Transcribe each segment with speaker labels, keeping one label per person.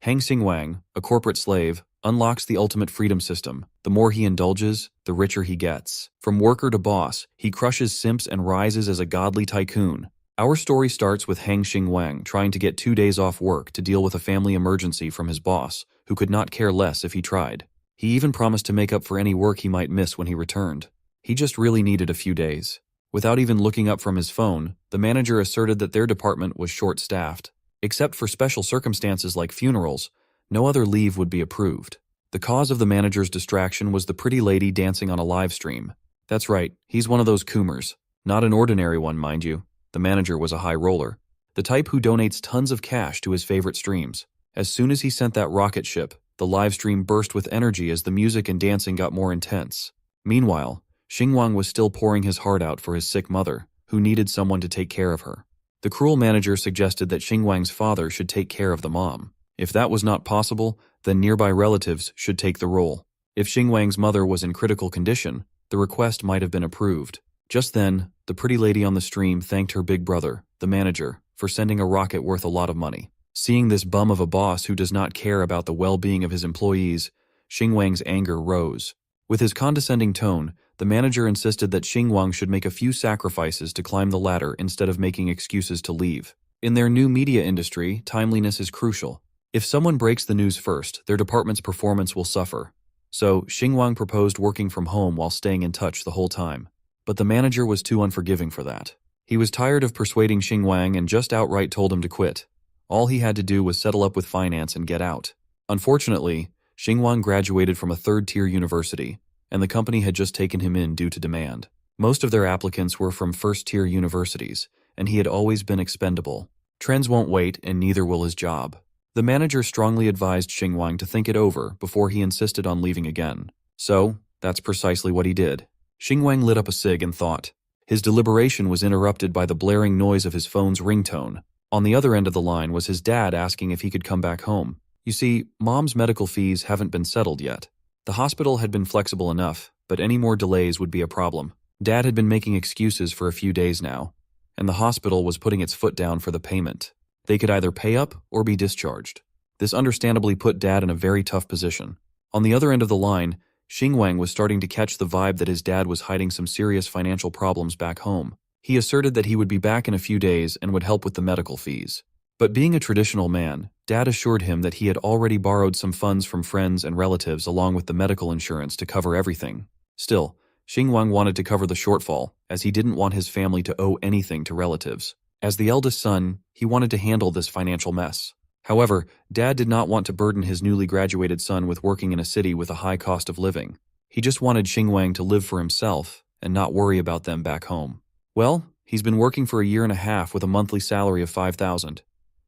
Speaker 1: Hang Xingwang, a corporate slave, unlocks the ultimate freedom system. The more he indulges, the richer he gets. From worker to boss, he crushes simps and rises as a godly tycoon. Our story starts with Hang Xingwang trying to get 2 days off work to deal with a family emergency from his boss, who could not care less if he tried. He even promised to make up for any work he might miss when he returned. He just really needed a few days. Without even looking up from his phone, the manager asserted that their department was short-staffed. Except for special circumstances like funerals, no other leave would be approved. The cause of the manager's distraction was the pretty lady dancing on a live stream. That's right, he's one of those coomers. Not an ordinary one, mind you. The manager was a high roller. The type who donates tons of cash to his favorite streams. As soon as he sent that rocket ship, the live stream burst with energy as the music and dancing got more intense. Meanwhile, Xingwang was still pouring his heart out for his sick mother, who needed someone to take care of her. The cruel manager suggested that Xingwang's father should take care of the mom. If that was not possible, then nearby relatives should take the role. If Xingwang's mother was in critical condition, the request might have been approved. Just then, the pretty lady on the stream thanked her big brother, the manager, for sending a rocket worth a lot of money. Seeing this bum of a boss who does not care about the well-being of his employees, Xingwang's anger rose. With his condescending tone, the manager insisted that Xingwang should make a few sacrifices to climb the ladder instead of making excuses to leave. In their new media industry, timeliness is crucial. If someone breaks the news first, their department's performance will suffer. So, Xingwang proposed working from home while staying in touch the whole time. But the manager was too unforgiving for that. He was tired of persuading Xingwang and just outright told him to quit. All he had to do was settle up with finance and get out. Unfortunately, Xingwang graduated from a third-tier university, and the company had just taken him in due to demand. Most of their applicants were from first-tier universities, and he had always been expendable. Trends won't wait, and neither will his job. The manager strongly advised Xingwang to think it over before he insisted on leaving again. So, that's precisely what he did. Xingwang lit up a cig and thought. His deliberation was interrupted by the blaring noise of his phone's ringtone. On the other end of the line was his dad asking if he could come back home. You see, Mom's medical fees haven't been settled yet. The hospital had been flexible enough, but any more delays would be a problem. Dad had been making excuses for a few days now, and the hospital was putting its foot down for the payment. They could either pay up or be discharged. This understandably put Dad in a very tough position. On the other end of the line, Xingwang was starting to catch the vibe that his dad was hiding some serious financial problems back home. He asserted that he would be back in a few days and would help with the medical fees. But being a traditional man, Dad assured him that he had already borrowed some funds from friends and relatives along with the medical insurance to cover everything. Still, Xingwang wanted to cover the shortfall, as he didn't want his family to owe anything to relatives. As the eldest son, he wanted to handle this financial mess. However, Dad did not want to burden his newly graduated son with working in a city with a high cost of living. He just wanted Xingwang to live for himself and not worry about them back home. Well, he's been working for a year and a half with a monthly salary of $5,000.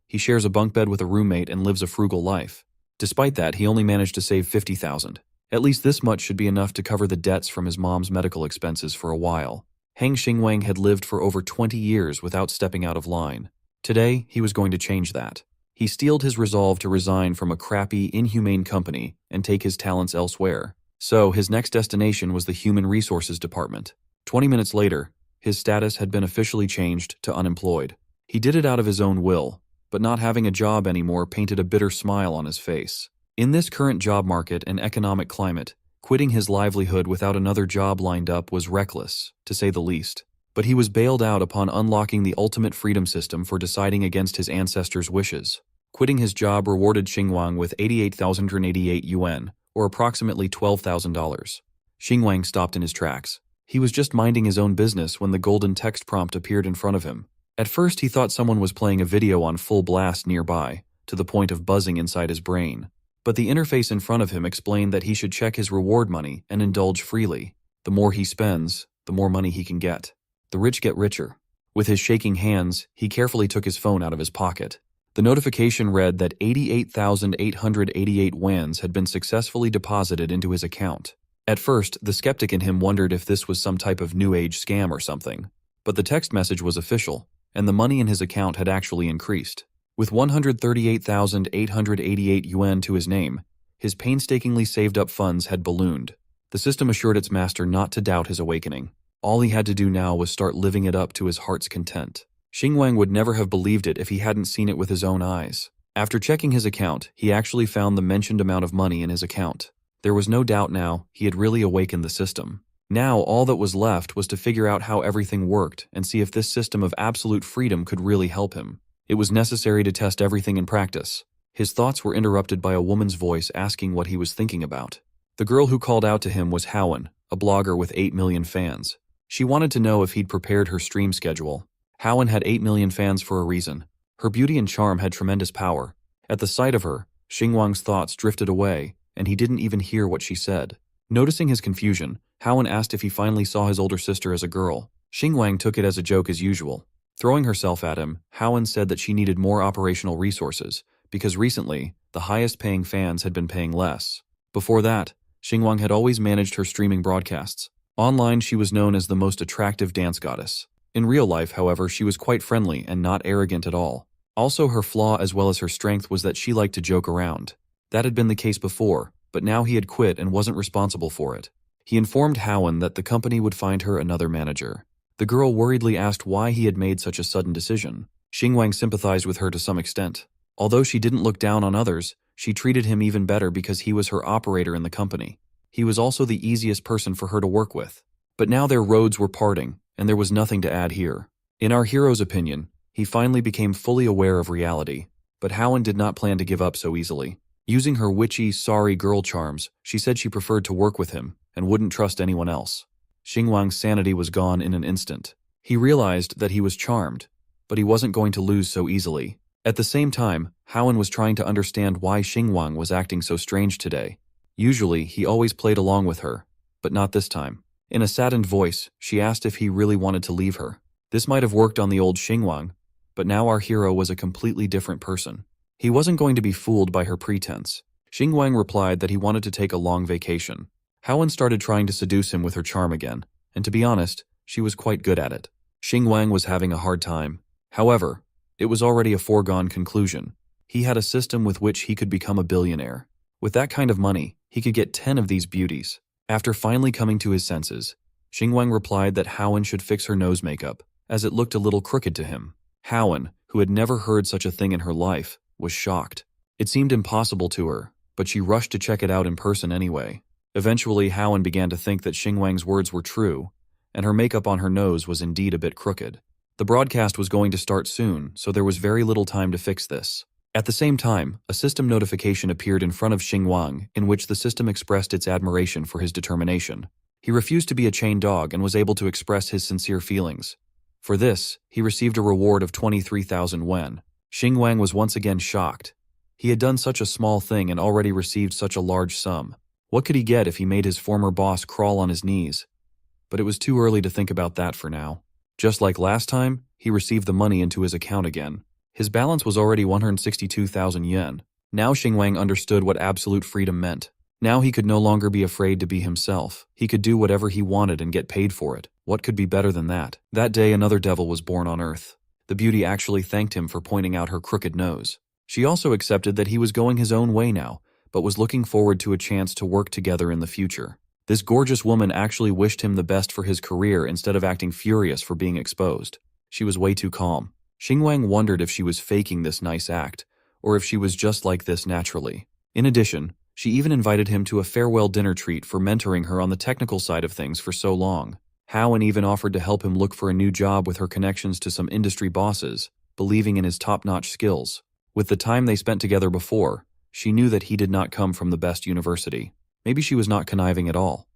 Speaker 1: He shares a bunk bed with a roommate and lives a frugal life. Despite that, he only managed to save $50,000. At least this much should be enough to cover the debts from his mom's medical expenses for a while. Hang Xingwang had lived for over 20 years without stepping out of line. Today, he was going to change that. He steeled his resolve to resign from a crappy, inhumane company and take his talents elsewhere. So, his next destination was the Human Resources Department. 20 minutes later, his status had been officially changed to unemployed. He did it out of his own will, but not having a job anymore painted a bitter smile on his face. In this current job market and economic climate, quitting his livelihood without another job lined up was reckless, to say the least. But he was bailed out upon unlocking the ultimate freedom system for deciding against his ancestors' wishes. Quitting his job rewarded Xingwang with 88,088 yuan, or approximately $12,000. Xingwang stopped in his tracks. He was just minding his own business when the golden text prompt appeared in front of him. At first he thought someone was playing a video on full blast nearby, to the point of buzzing inside his brain. But the interface in front of him explained that he should check his reward money and indulge freely. The more he spends, the more money he can get. The rich get richer. With his shaking hands, he carefully took his phone out of his pocket. The notification read that 88,888 wans had been successfully deposited into his account. At first, the skeptic in him wondered if this was some type of new age scam or something. But the text message was official, and the money in his account had actually increased. With 138,888 yuan to his name, his painstakingly saved up funds had ballooned. The system assured its master not to doubt his awakening. All he had to do now was start living it up to his heart's content. Xingwang would never have believed it if he hadn't seen it with his own eyes. After checking his account, he actually found the mentioned amount of money in his account. There was no doubt now, he had really awakened the system. Now all that was left was to figure out how everything worked and see if this system of absolute freedom could really help him. It was necessary to test everything in practice. His thoughts were interrupted by a woman's voice asking what he was thinking about. The girl who called out to him was Howen, a blogger with 8 million fans. She wanted to know if he'd prepared her stream schedule. Howen had 8 million fans for a reason. Her beauty and charm had tremendous power. At the sight of her, Xingwang's thoughts drifted away, and he didn't even hear what she said. Noticing his confusion, Howen asked if he finally saw his older sister as a girl. Xingwang took it as a joke as usual. Throwing herself at him, Howen said that she needed more operational resources, because recently, the highest-paying fans had been paying less. Before that, Xingwang had always managed her streaming broadcasts. Online, she was known as the most attractive dance goddess. In real life, however, she was quite friendly and not arrogant at all. Also, her flaw as well as her strength was that she liked to joke around. That had been the case before, but now he had quit and wasn't responsible for it. He informed Howen that the company would find her another manager. The girl worriedly asked why he had made such a sudden decision. Xingwang sympathized with her to some extent. Although she didn't look down on others, she treated him even better because he was her operator in the company. He was also the easiest person for her to work with. But now their roads were parting, and there was nothing to add here. In our hero's opinion, he finally became fully aware of reality, but Howen did not plan to give up so easily. Using her witchy, sorry girl charms, she said she preferred to work with him and wouldn't trust anyone else. Xingwang's sanity was gone in an instant. He realized that he was charmed, but he wasn't going to lose so easily. At the same time, Howen was trying to understand why Xingwang was acting so strange today. Usually, he always played along with her, but not this time. In a saddened voice, she asked if he really wanted to leave her. This might have worked on the old Xingwang, but now our hero was a completely different person. He wasn't going to be fooled by her pretense. Xingwang replied that he wanted to take a long vacation. Howen started trying to seduce him with her charm again, and to be honest, she was quite good at it. Xingwang was having a hard time. However, it was already a foregone conclusion. He had a system with which he could become a billionaire. With that kind of money, he could get 10 of these beauties. After finally coming to his senses, Xingwang replied that Howen should fix her nose makeup, as it looked a little crooked to him. Howen, who had never heard such a thing in her life, was shocked. It seemed impossible to her, but she rushed to check it out in person anyway. Eventually, Howen began to think that Xingwang's words were true, and her makeup on her nose was indeed a bit crooked. The broadcast was going to start soon, so there was very little time to fix this. At the same time, a system notification appeared in front of Xingwang in which the system expressed its admiration for his determination. He refused to be a chained dog and was able to express his sincere feelings. For this, he received a reward of 23,000 wen. Xingwang was once again shocked. He had done such a small thing and already received such a large sum. What could he get if he made his former boss crawl on his knees? But it was too early to think about that for now. Just like last time, he received the money into his account again. His balance was already 162,000 yen. Now Xingwang understood what absolute freedom meant. Now he could no longer be afraid to be himself. He could do whatever he wanted and get paid for it. What could be better than that? That day another devil was born on Earth. The beauty actually thanked him for pointing out her crooked nose. She also accepted that he was going his own way now, but was looking forward to a chance to work together in the future. This gorgeous woman actually wished him the best for his career instead of acting furious for being exposed. She was way too calm. Xingwang wondered if she was faking this nice act, or if she was just like this naturally. In addition, she even invited him to a farewell dinner treat for mentoring her on the technical side of things for so long. Howen even offered to help him look for a new job with her connections to some industry bosses, believing in his top-notch skills. With the time they spent together before, she knew that he did not come from the best university. Maybe she was not conniving at all.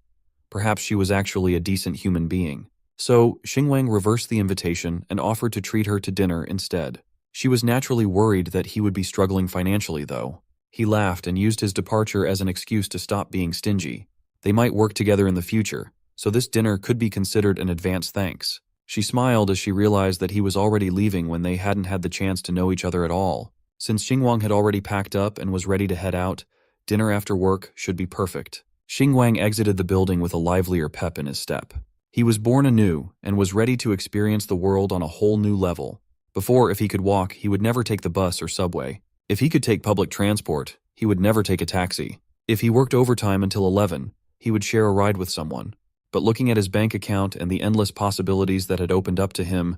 Speaker 1: Perhaps she was actually a decent human being. So, Xingwang reversed the invitation and offered to treat her to dinner instead. She was naturally worried that he would be struggling financially, though. He laughed and used his departure as an excuse to stop being stingy. They might work together in the future, so this dinner could be considered an advance thanks. She smiled as she realized that he was already leaving when they hadn't had the chance to know each other at all. Since Xingwang had already packed up and was ready to head out, dinner after work should be perfect. Xingwang exited the building with a livelier pep in his step. He was born anew and was ready to experience the world on a whole new level. Before, if he could walk, he would never take the bus or subway. If he could take public transport, he would never take a taxi. If he worked overtime until 11, he would share a ride with someone. But looking at his bank account and the endless possibilities that had opened up to him,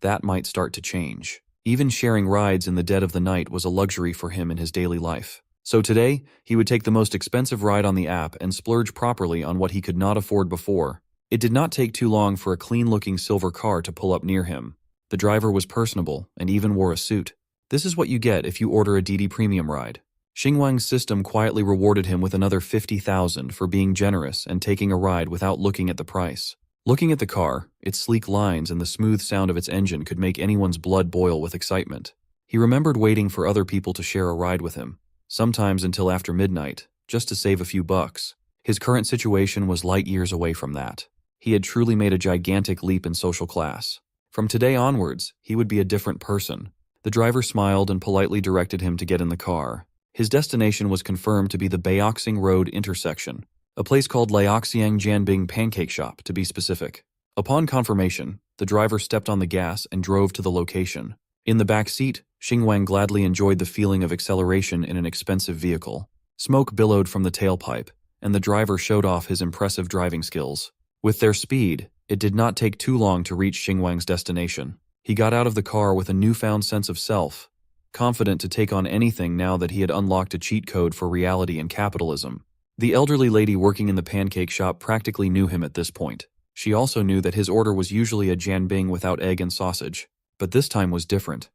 Speaker 1: that might start to change. Even sharing rides in the dead of the night was a luxury for him in his daily life. So today, he would take the most expensive ride on the app and splurge properly on what he could not afford before. It did not take too long for a clean-looking silver car to pull up near him. The driver was personable and even wore a suit. This is what you get if you order a DD Premium ride. Xingwang's system quietly rewarded him with another 50,000 for being generous and taking a ride without looking at the price. Looking at the car, its sleek lines and the smooth sound of its engine could make anyone's blood boil with excitement. He remembered waiting for other people to share a ride with him, sometimes until after midnight, just to save a few bucks. His current situation was light years away from that. He had truly made a gigantic leap in social class. From today onwards, he would be a different person. The driver smiled and politely directed him to get in the car. His destination was confirmed to be the Baoxing Road intersection, a place called Liaoxiang Jianbing Pancake Shop, to be specific. Upon confirmation, the driver stepped on the gas and drove to the location. In the back seat, Xingwang gladly enjoyed the feeling of acceleration in an expensive vehicle. Smoke billowed from the tailpipe, and the driver showed off his impressive driving skills. With their speed, it did not take too long to reach Xingwang's destination. He got out of the car with a newfound sense of self, confident to take on anything now that he had unlocked a cheat code for reality and capitalism. The elderly lady working in the pancake shop practically knew him at this point. She also knew that his order was usually a jianbing without egg and sausage. But this time was different.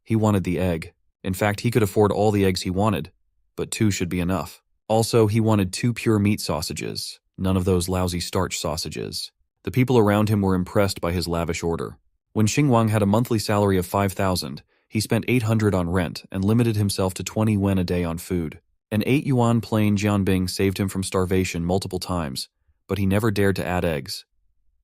Speaker 1: He wanted the egg. In fact, he could afford all the eggs he wanted, but 2 should be enough. Also, he wanted 2 pure meat sausages, none of those lousy starch sausages. The people around him were impressed by his lavish order. When Xingwang had a monthly salary of 5,000, he spent 800 on rent and limited himself to 20 yuan a day on food. An 8 yuan plain jianbing saved him from starvation multiple times, but he never dared to add eggs.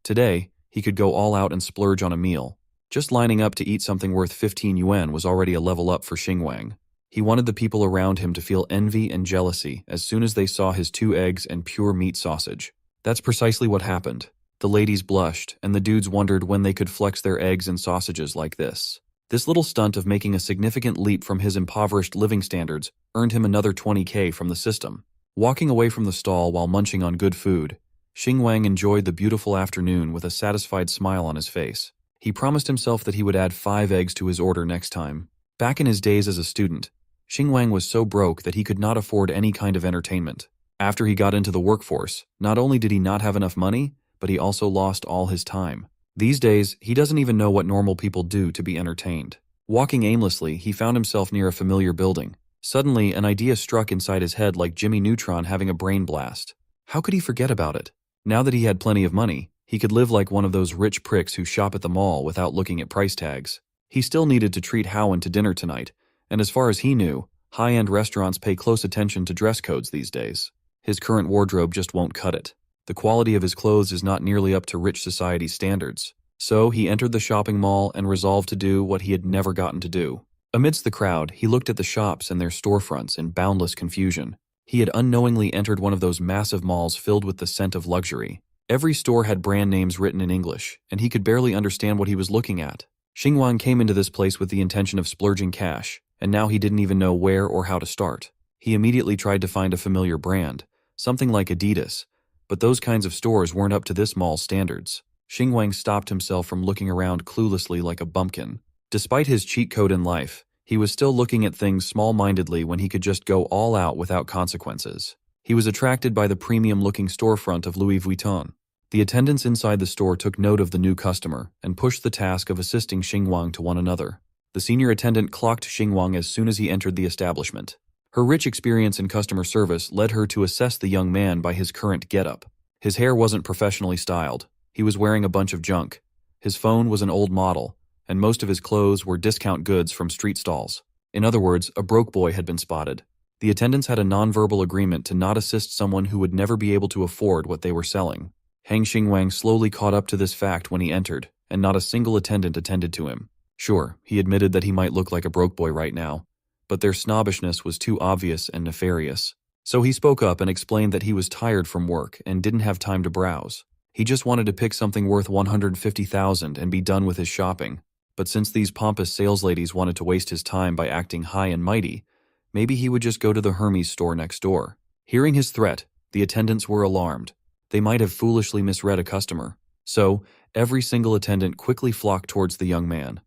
Speaker 1: Today, he could go all out and splurge on a meal. Just lining up to eat something worth 15 yuan was already a level up for Xingwang. He wanted the people around him to feel envy and jealousy as soon as they saw his 2 eggs and pure meat sausage. That's precisely what happened. The ladies blushed, and the dudes wondered when they could flex their eggs and sausages like this. This little stunt of making a significant leap from his impoverished living standards earned him another 20K from the system. Walking away from the stall while munching on good food, Xingwang enjoyed the beautiful afternoon with a satisfied smile on his face. He promised himself that he would add 5 eggs to his order next time. Back in his days as a student, Xingwang was so broke that he could not afford any kind of entertainment. After he got into the workforce, not only did he not have enough money, but he also lost all his time. These days, he doesn't even know what normal people do to be entertained. Walking aimlessly, he found himself near a familiar building. Suddenly, an idea struck inside his head like Jimmy Neutron having a brain blast. How could he forget about it? Now that he had plenty of money, he could live like one of those rich pricks who shop at the mall without looking at price tags. He still needed to treat Howen to dinner tonight, and as far as he knew, high-end restaurants pay close attention to dress codes these days. His current wardrobe just won't cut it. The quality of his clothes is not nearly up to rich society's standards. So he entered the shopping mall and resolved to do what he had never gotten to do. Amidst the crowd, he looked at the shops and their storefronts in boundless confusion. He had unknowingly entered one of those massive malls filled with the scent of luxury. Every store had brand names written in English, and he could barely understand what he was looking at. Xingwang came into this place with the intention of splurging cash, and now he didn't even know where or how to start. He immediately tried to find a familiar brand, something like Adidas, but those kinds of stores weren't up to this mall's standards. Xingwang stopped himself from looking around cluelessly like a bumpkin. Despite his cheat code in life, he was still looking at things small-mindedly when he could just go all out without consequences. He was attracted by the premium-looking storefront of Louis Vuitton. The attendants inside the store took note of the new customer and pushed the task of assisting Xingwang to one another. The senior attendant clocked Xingwang as soon as he entered the establishment. Her rich experience in customer service led her to assess the young man by his current getup. His hair wasn't professionally styled. He was wearing a bunch of junk. His phone was an old model, and most of his clothes were discount goods from street stalls. In other words, a broke boy had been spotted. The attendants had a nonverbal agreement to not assist someone who would never be able to afford what they were selling. Hang Xingwang slowly caught up to this fact when he entered, and not a single attendant attended to him. Sure, he admitted that he might look like a broke boy right now, but their snobbishness was too obvious and nefarious. So he spoke up and explained that he was tired from work and didn't have time to browse. He just wanted to pick something worth 150,000 and be done with his shopping. But since these pompous salesladies wanted to waste his time by acting high and mighty, maybe he would just go to the Hermes store next door. Hearing his threat, the attendants were alarmed. They might have foolishly misread a customer. So, every single attendant quickly flocked towards the young man.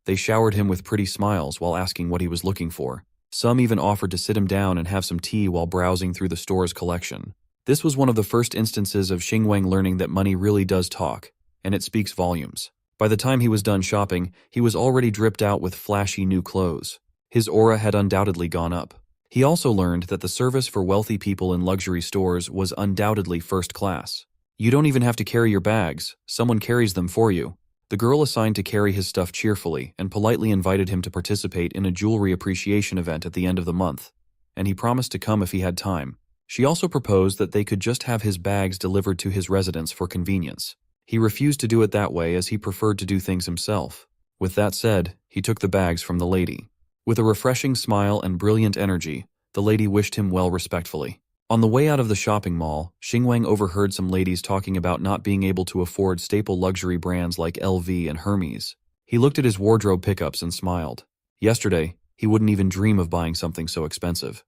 Speaker 1: They showered him with pretty smiles while asking what he was looking for. Some even offered to sit him down and have some tea while browsing through the store's collection. This was one of the first instances of Xingwang learning that money really does talk, and it speaks volumes. By the time he was done shopping, he was already dripped out with flashy new clothes. His aura had undoubtedly gone up. He also learned that the service for wealthy people in luxury stores was undoubtedly first class. You don't even have to carry your bags, someone carries them for you. The girl assigned to carry his stuff cheerfully and politely invited him to participate in a jewelry appreciation event at the end of the month, and he promised to come if he had time. She also proposed that they could just have his bags delivered to his residence for convenience. He refused to do it that way as he preferred to do things himself. With that said, he took the bags from the lady. With a refreshing smile and brilliant energy, the lady wished him well respectfully. On the way out of the shopping mall, Xingwang overheard some ladies talking about not being able to afford staple luxury brands like LV and Hermes. He looked at his wardrobe pickups and smiled. Yesterday, he wouldn't even dream of buying something so expensive.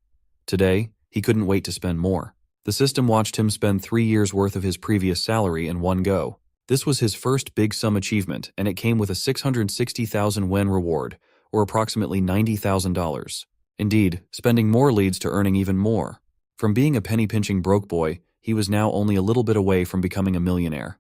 Speaker 1: Today, he couldn't wait to spend more. The system watched him spend 3 years' worth of his previous salary in one go. This was his first big sum achievement, and it came with a 660,000 wen reward, or approximately $90,000. Indeed, spending more leads to earning even more. From being a penny-pinching broke boy, he was now only a little bit away from becoming a millionaire.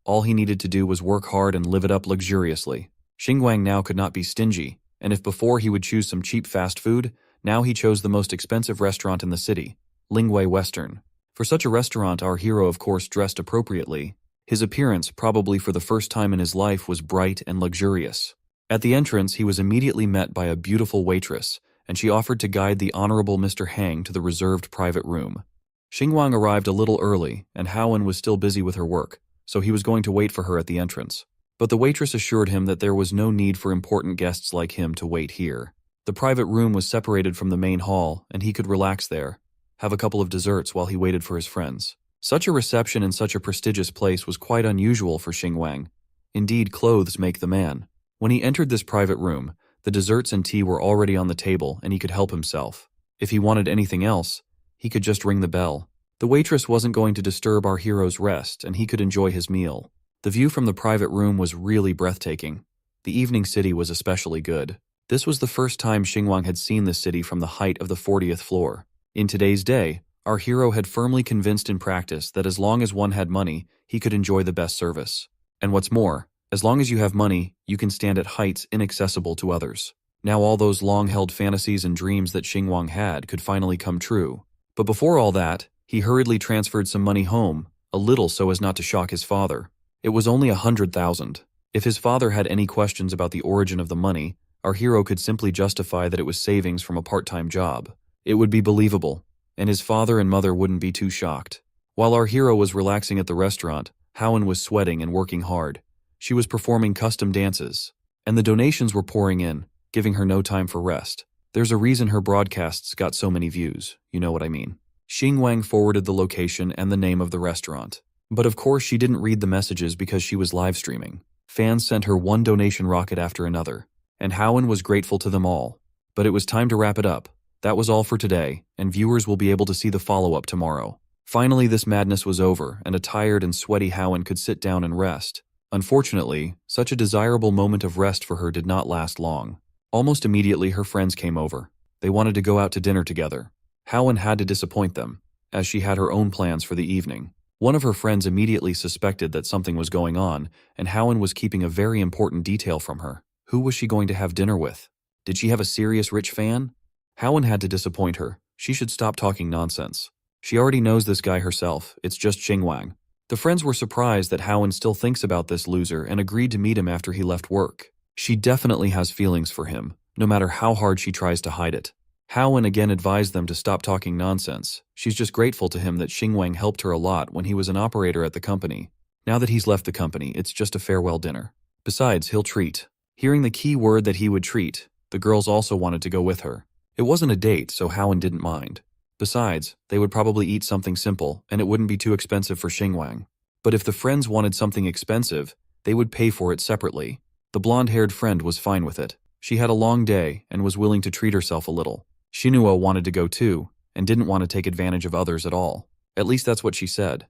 Speaker 1: All he needed to do was work hard and live it up luxuriously. Xingwang now could not be stingy, and if before he would choose some cheap fast food, now he chose the most expensive restaurant in the city, Lingwei Western. For such a restaurant, our hero of course dressed appropriately. His appearance, probably for the first time in his life, was bright and luxurious. At the entrance, he was immediately met by a beautiful waitress, and she offered to guide the Honorable Mr. Hang to the reserved private room. Xingwang arrived a little early, and Haowen was still busy with her work, so he was going to wait for her at the entrance. But the waitress assured him that there was no need for important guests like him to wait here. The private room was separated from the main hall, and he could relax there, have a couple of desserts while he waited for his friends. Such a reception in such a prestigious place was quite unusual for Xingwang. Indeed, clothes make the man. When he entered this private room, the desserts and tea were already on the table and he could help himself. If he wanted anything else, he could just ring the bell. The waitress wasn't going to disturb our hero's rest and he could enjoy his meal. The view from the private room was really breathtaking. The evening city was especially good. This was the first time Xingwang had seen the city from the height of the 40th floor. In today's day, our hero had firmly convinced in practice that as long as one had money, he could enjoy the best service. And what's more, as long as you have money, you can stand at heights inaccessible to others. Now all those long-held fantasies and dreams that Xingwang had could finally come true. But before all that, he hurriedly transferred some money home, a little so as not to shock his father. It was only 100,000. If his father had any questions about the origin of the money, our hero could simply justify that it was savings from a part-time job. It would be believable, and his father and mother wouldn't be too shocked. While our hero was relaxing at the restaurant, Haowen was sweating and working hard. She was performing custom dances, and the donations were pouring in, giving her no time for rest. There's a reason her broadcasts got so many views, you know what I mean. Xingwang forwarded the location and the name of the restaurant. But of course she didn't read the messages because she was live streaming. Fans sent her one donation rocket after another, and Haowen was grateful to them all. But it was time to wrap it up. That was all for today, and viewers will be able to see the follow-up tomorrow. Finally, this madness was over, and a tired and sweaty Haowen could sit down and rest. Unfortunately, such a desirable moment of rest for her did not last long. Almost immediately, her friends came over. They wanted to go out to dinner together. Haowen had to disappoint them, as she had her own plans for the evening. One of her friends immediately suspected that something was going on, and Haowen was keeping a very important detail from her. Who was she going to have dinner with? Did she have a serious rich fan? Haowen had to disappoint her. She should stop talking nonsense. She already knows this guy herself. It's just Xingwang. The friends were surprised that Haowen still thinks about this loser and agreed to meet him after he left work. She definitely has feelings for him, no matter how hard she tries to hide it. Haowen again advised them to stop talking nonsense. She's just grateful to him that Xingwang helped her a lot when he was an operator at the company. Now that he's left the company, it's just a farewell dinner. Besides, he'll treat. Hearing the key word that he would treat, the girls also wanted to go with her. It wasn't a date, so Haowen didn't mind. Besides, they would probably eat something simple, and it wouldn't be too expensive for Xingwang. But if the friends wanted something expensive, they would pay for it separately. The blonde-haired friend was fine with it. She had a long day and was willing to treat herself a little. Shinua wanted to go too, and didn't want to take advantage of others at all. At least that's what she said.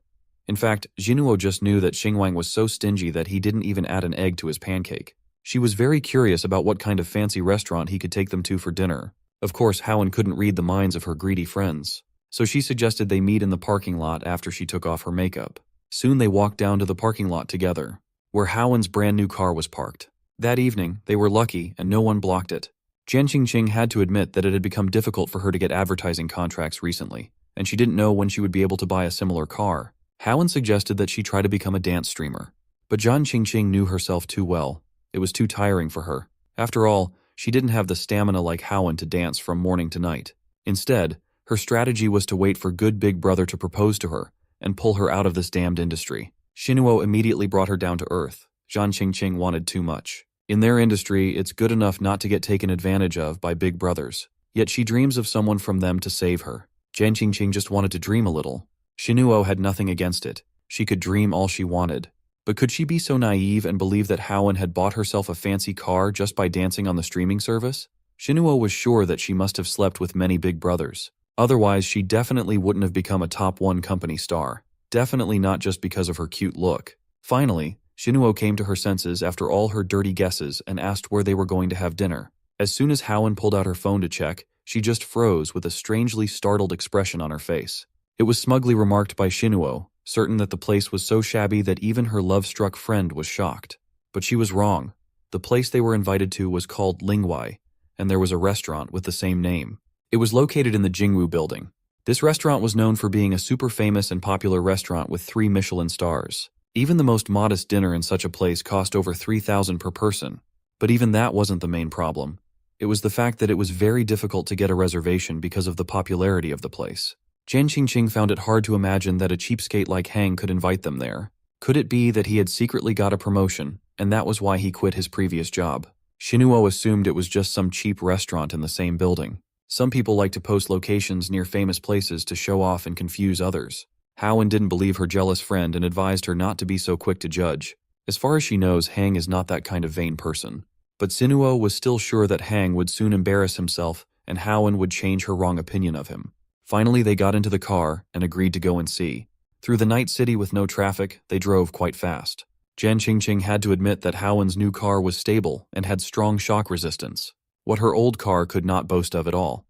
Speaker 1: In fact, Jinuo just knew that Xingwang was so stingy that he didn't even add an egg to his pancake. She was very curious about what kind of fancy restaurant he could take them to for dinner. Of course, Howen couldn't read the minds of her greedy friends, so she suggested they meet in the parking lot after she took off her makeup. Soon they walked down to the parking lot together, where Howen's brand new car was parked. That evening, they were lucky and no one blocked it. Jen Qingqing had to admit that it had become difficult for her to get advertising contracts recently, and she didn't know when she would be able to buy a similar car. Howen suggested that she try to become a dance streamer, but Jen Qingqing knew herself too well. It was too tiring for her. After all, she didn't have the stamina like Howen to dance from morning to night. Instead, her strategy was to wait for good big brother to propose to her and pull her out of this damned industry. Xinuo immediately brought her down to earth. Jen Qingqing wanted too much. In their industry, it's good enough not to get taken advantage of by big brothers. Yet she dreams of someone from them to save her. Jen Qingqing just wanted to dream a little. Xinuo had nothing against it. She could dream all she wanted. But could she be so naive and believe that Howen had bought herself a fancy car just by dancing on the streaming service? Xinuo was sure that she must have slept with many big brothers. Otherwise, she definitely wouldn't have become a top 1 company star. Definitely not just because of her cute look. Finally, Xinuo came to her senses after all her dirty guesses and asked where they were going to have dinner. As soon as Howen pulled out her phone to check, she just froze with a strangely startled expression on her face. It was smugly remarked by Xinuo, certain that the place was so shabby that even her love-struck friend was shocked. But she was wrong. The place they were invited to was called Lingwai, and there was a restaurant with the same name. It was located in the Jingwu building. This restaurant was known for being a super famous and popular restaurant with 3 Michelin stars. Even the most modest dinner in such a place cost over 3,000 per person. But even that wasn't the main problem. It was the fact that it was very difficult to get a reservation because of the popularity of the place. Jen Qingqing found it hard to imagine that a cheapskate like Hang could invite them there. Could it be that he had secretly got a promotion, and that was why he quit his previous job? Xinuo assumed it was just some cheap restaurant in the same building. Some people like to post locations near famous places to show off and confuse others. Howen didn't believe her jealous friend and advised her not to be so quick to judge. As far as she knows, Hang is not that kind of vain person. But Xinuo was still sure that Hang would soon embarrass himself and Howen would change her wrong opinion of him. Finally, they got into the car and agreed to go and see. Through the night city with no traffic, they drove quite fast. Jen Qingqing had to admit that Howen's new car was stable and had strong shock resistance, what her old car could not boast of at all.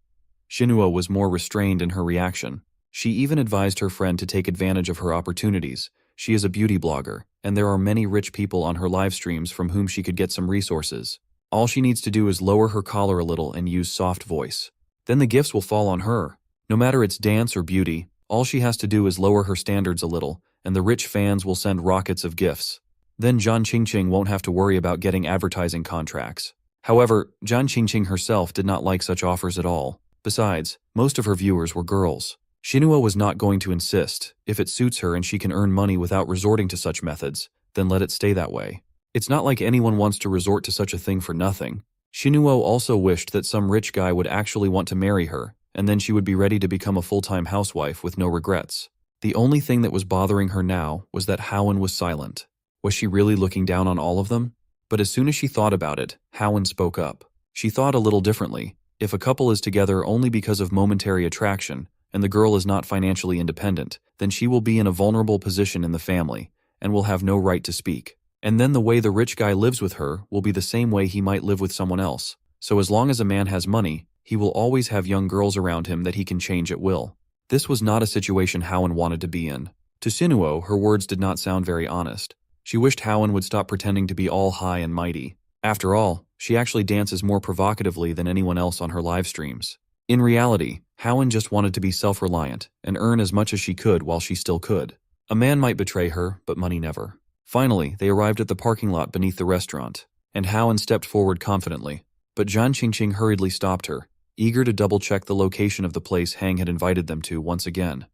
Speaker 1: Xinuo was more restrained in her reaction. She even advised her friend to take advantage of her opportunities. She is a beauty blogger, and there are many rich people on her live streams from whom she could get some resources. All she needs to do is lower her collar a little and use soft voice. Then the gifts will fall on her. No matter it's dance or beauty, all she has to do is lower her standards a little, and the rich fans will send rockets of gifts. Then Jen Qingqing won't have to worry about getting advertising contracts. However, Jen Qingqing herself did not like such offers at all. Besides, most of her viewers were girls. Xinuo was not going to insist. If it suits her and she can earn money without resorting to such methods, then let it stay that way. It's not like anyone wants to resort to such a thing for nothing. Xinuo also wished that some rich guy would actually want to marry her, and then she would be ready to become a full-time housewife with no regrets. The only thing that was bothering her now was that Howen was silent. Was she really looking down on all of them? But as soon as she thought about it, Howen spoke up. She thought a little differently. If a couple is together only because of momentary attraction, and the girl is not financially independent, then she will be in a vulnerable position in the family, and will have no right to speak. And then the way the rich guy lives with her will be the same way he might live with someone else. So as long as a man has money, he will always have young girls around him that he can change at will. This was not a situation Howen wanted to be in. To Xinuo, her words did not sound very honest. She wished Howen would stop pretending to be all high and mighty. After all, she actually dances more provocatively than anyone else on her live streams. In reality, Howen just wanted to be self-reliant and earn as much as she could while she still could. A man might betray her, but money never. Finally, they arrived at the parking lot beneath the restaurant, and Howen stepped forward confidently. But Jen Qingqing hurriedly stopped her, eager to double-check the location of the place Hang had invited them to once again.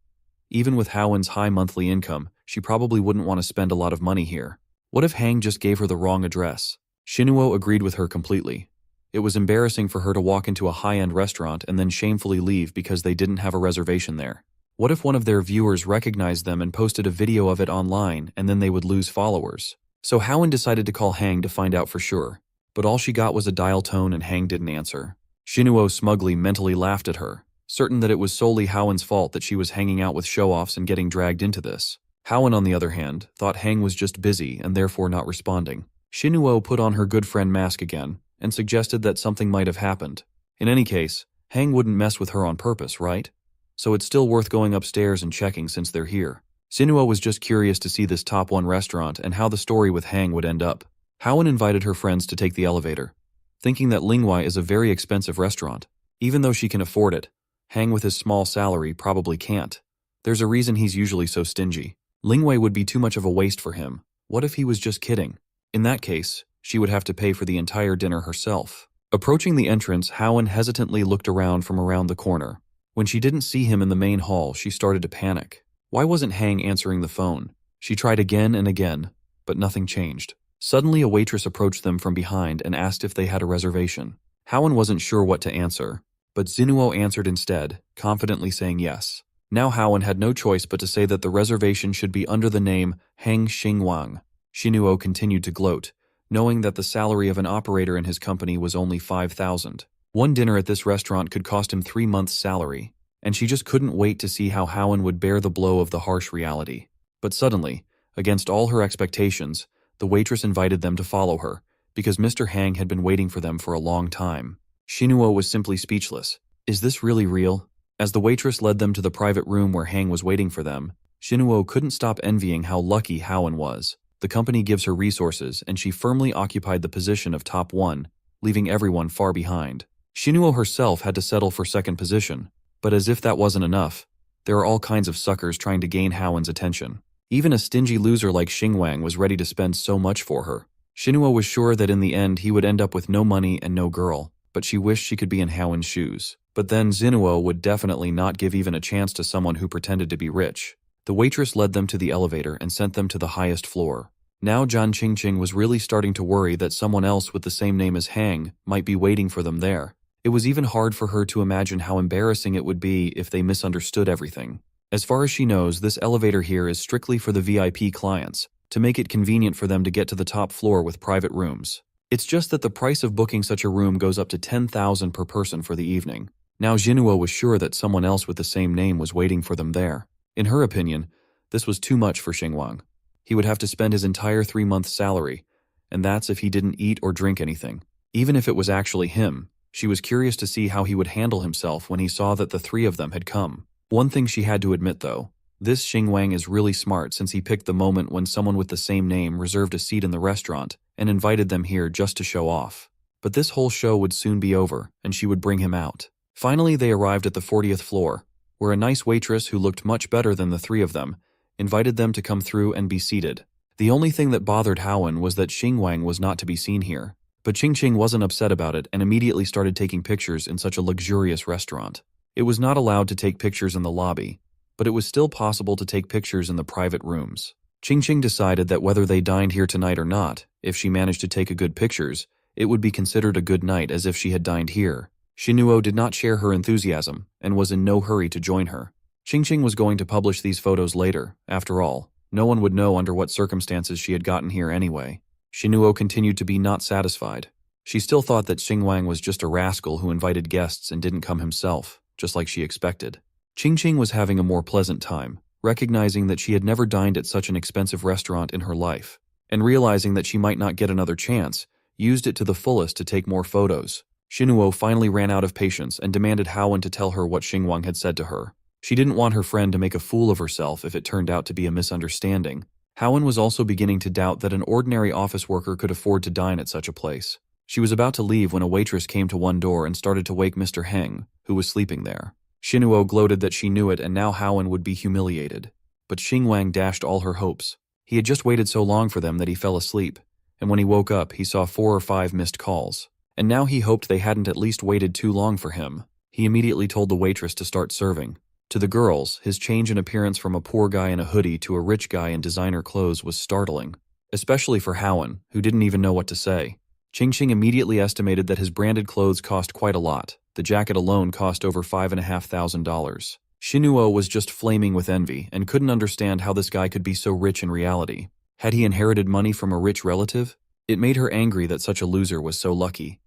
Speaker 1: Even with Howen's high monthly income, she probably wouldn't want to spend a lot of money here. What if Hang just gave her the wrong address? Xinuo agreed with her completely. It was embarrassing for her to walk into a high-end restaurant and then shamefully leave because they didn't have a reservation there. What if one of their viewers recognized them and posted a video of it online and then they would lose followers? So Howen decided to call Hang to find out for sure. But all she got was a dial tone and Hang didn't answer. Xinuo smugly mentally laughed at her, certain that it was solely Howen's fault that she was hanging out with show-offs and getting dragged into this. Howen, on the other hand, thought Hang was just busy and therefore not responding. Shinuo put on her good friend mask again and suggested that something might have happened. In any case, Hang wouldn't mess with her on purpose, right? So it's still worth going upstairs and checking since they're here. Shinuo was just curious to see this top 1 restaurant and how the story with Hang would end up. Howen invited her friends to take the elevator, thinking that Lingwei is a very expensive restaurant. Even though she can afford it, Hang with his small salary probably can't. There's a reason he's usually so stingy. Lingwei would be too much of a waste for him. What if he was just kidding? In that case, she would have to pay for the entire dinner herself. Approaching the entrance, Howen hesitantly looked around from around the corner. When she didn't see him in the main hall, she started to panic. Why wasn't Hang answering the phone? She tried again and again, but nothing changed. Suddenly, a waitress approached them from behind and asked if they had a reservation. Howen wasn't sure what to answer, but Zinuo answered instead, confidently saying yes. Now Howen had no choice but to say that the reservation should be under the name Hang Xingwang. Shinuo continued to gloat, knowing that the salary of an operator in his company was only 5,000. One dinner at this restaurant could cost him 3 months' salary, and she just couldn't wait to see how Howen would bear the blow of the harsh reality. But suddenly, against all her expectations, the waitress invited them to follow her, because Mr. Hang had been waiting for them for a long time. Shinuo was simply speechless. Is this really real? As the waitress led them to the private room where Hang was waiting for them, Shinuo couldn't stop envying how lucky Howen was. The company gives her resources, and she firmly occupied the position of top 1, leaving everyone far behind. Shinuo herself had to settle for second position, but as if that wasn't enough, there are all kinds of suckers trying to gain Howen's attention. Even a stingy loser like Xingwang was ready to spend so much for her. Shinuo was sure that in the end he would end up with no money and no girl, but she wished she could be in Howen's shoes. But then Zinuo would definitely not give even a chance to someone who pretended to be rich. The waitress led them to the elevator and sent them to the highest floor. Now John Qingqing was really starting to worry that someone else with the same name as Hang might be waiting for them there. It was even hard for her to imagine how embarrassing it would be if they misunderstood everything. As far as she knows, this elevator here is strictly for the VIP clients, to make it convenient for them to get to the top floor with private rooms. It's just that the price of booking such a room goes up to 10,000 per person for the evening. Now Jinuo was sure that someone else with the same name was waiting for them there. In her opinion, this was too much for Xingwang. He would have to spend his entire 3-month salary, and that's if he didn't eat or drink anything. Even if it was actually him, she was curious to see how he would handle himself when he saw that the 3 of them had come. One thing she had to admit though, this Xingwang is really smart since he picked the moment when someone with the same name reserved a seat in the restaurant and invited them here just to show off. But this whole show would soon be over, and she would bring him out. Finally, they arrived at the 40th floor, where a nice waitress who looked much better than the 3 of them invited them to come through and be seated. The only thing that bothered Howen was that Xingwang was not to be seen here. But Qingqing wasn't upset about it and immediately started taking pictures in such a luxurious restaurant. It was not allowed to take pictures in the lobby, but it was still possible to take pictures in the private rooms. Qingqing decided that whether they dined here tonight or not, if she managed to take good pictures, it would be considered a good night as if she had dined here. Shinuo did not share her enthusiasm and was in no hurry to join her. Qingqing was going to publish these photos later. After all, no one would know under what circumstances she had gotten here anyway. Shinuo continued to be not satisfied. She still thought that Xingwang was just a rascal who invited guests and didn't come himself, just like she expected. Qingqing was having a more pleasant time, recognizing that she had never dined at such an expensive restaurant in her life, and realizing that she might not get another chance, used it to the fullest to take more photos. Shinuo finally ran out of patience and demanded Howen to tell her what Xingwang had said to her. She didn't want her friend to make a fool of herself if it turned out to be a misunderstanding. Howen was also beginning to doubt that an ordinary office worker could afford to dine at such a place. She was about to leave when a waitress came to one door and started to wake Mr. Heng, who was sleeping there. Shinuo gloated that she knew it and now Howen would be humiliated. But Xingwang dashed all her hopes. He had just waited so long for them that he fell asleep, and when he woke up he saw 4 or 5 missed calls. And now he hoped they hadn't at least waited too long for him. He immediately told the waitress to start serving. To the girls, his change in appearance from a poor guy in a hoodie to a rich guy in designer clothes was startling, especially for Howen, who didn't even know what to say. Qingqing immediately estimated that his branded clothes cost quite a lot. The jacket alone cost over $5,500. Shinuo was just flaming with envy and couldn't understand how this guy could be so rich in reality. Had he inherited money from a rich relative? It made her angry that such a loser was so lucky,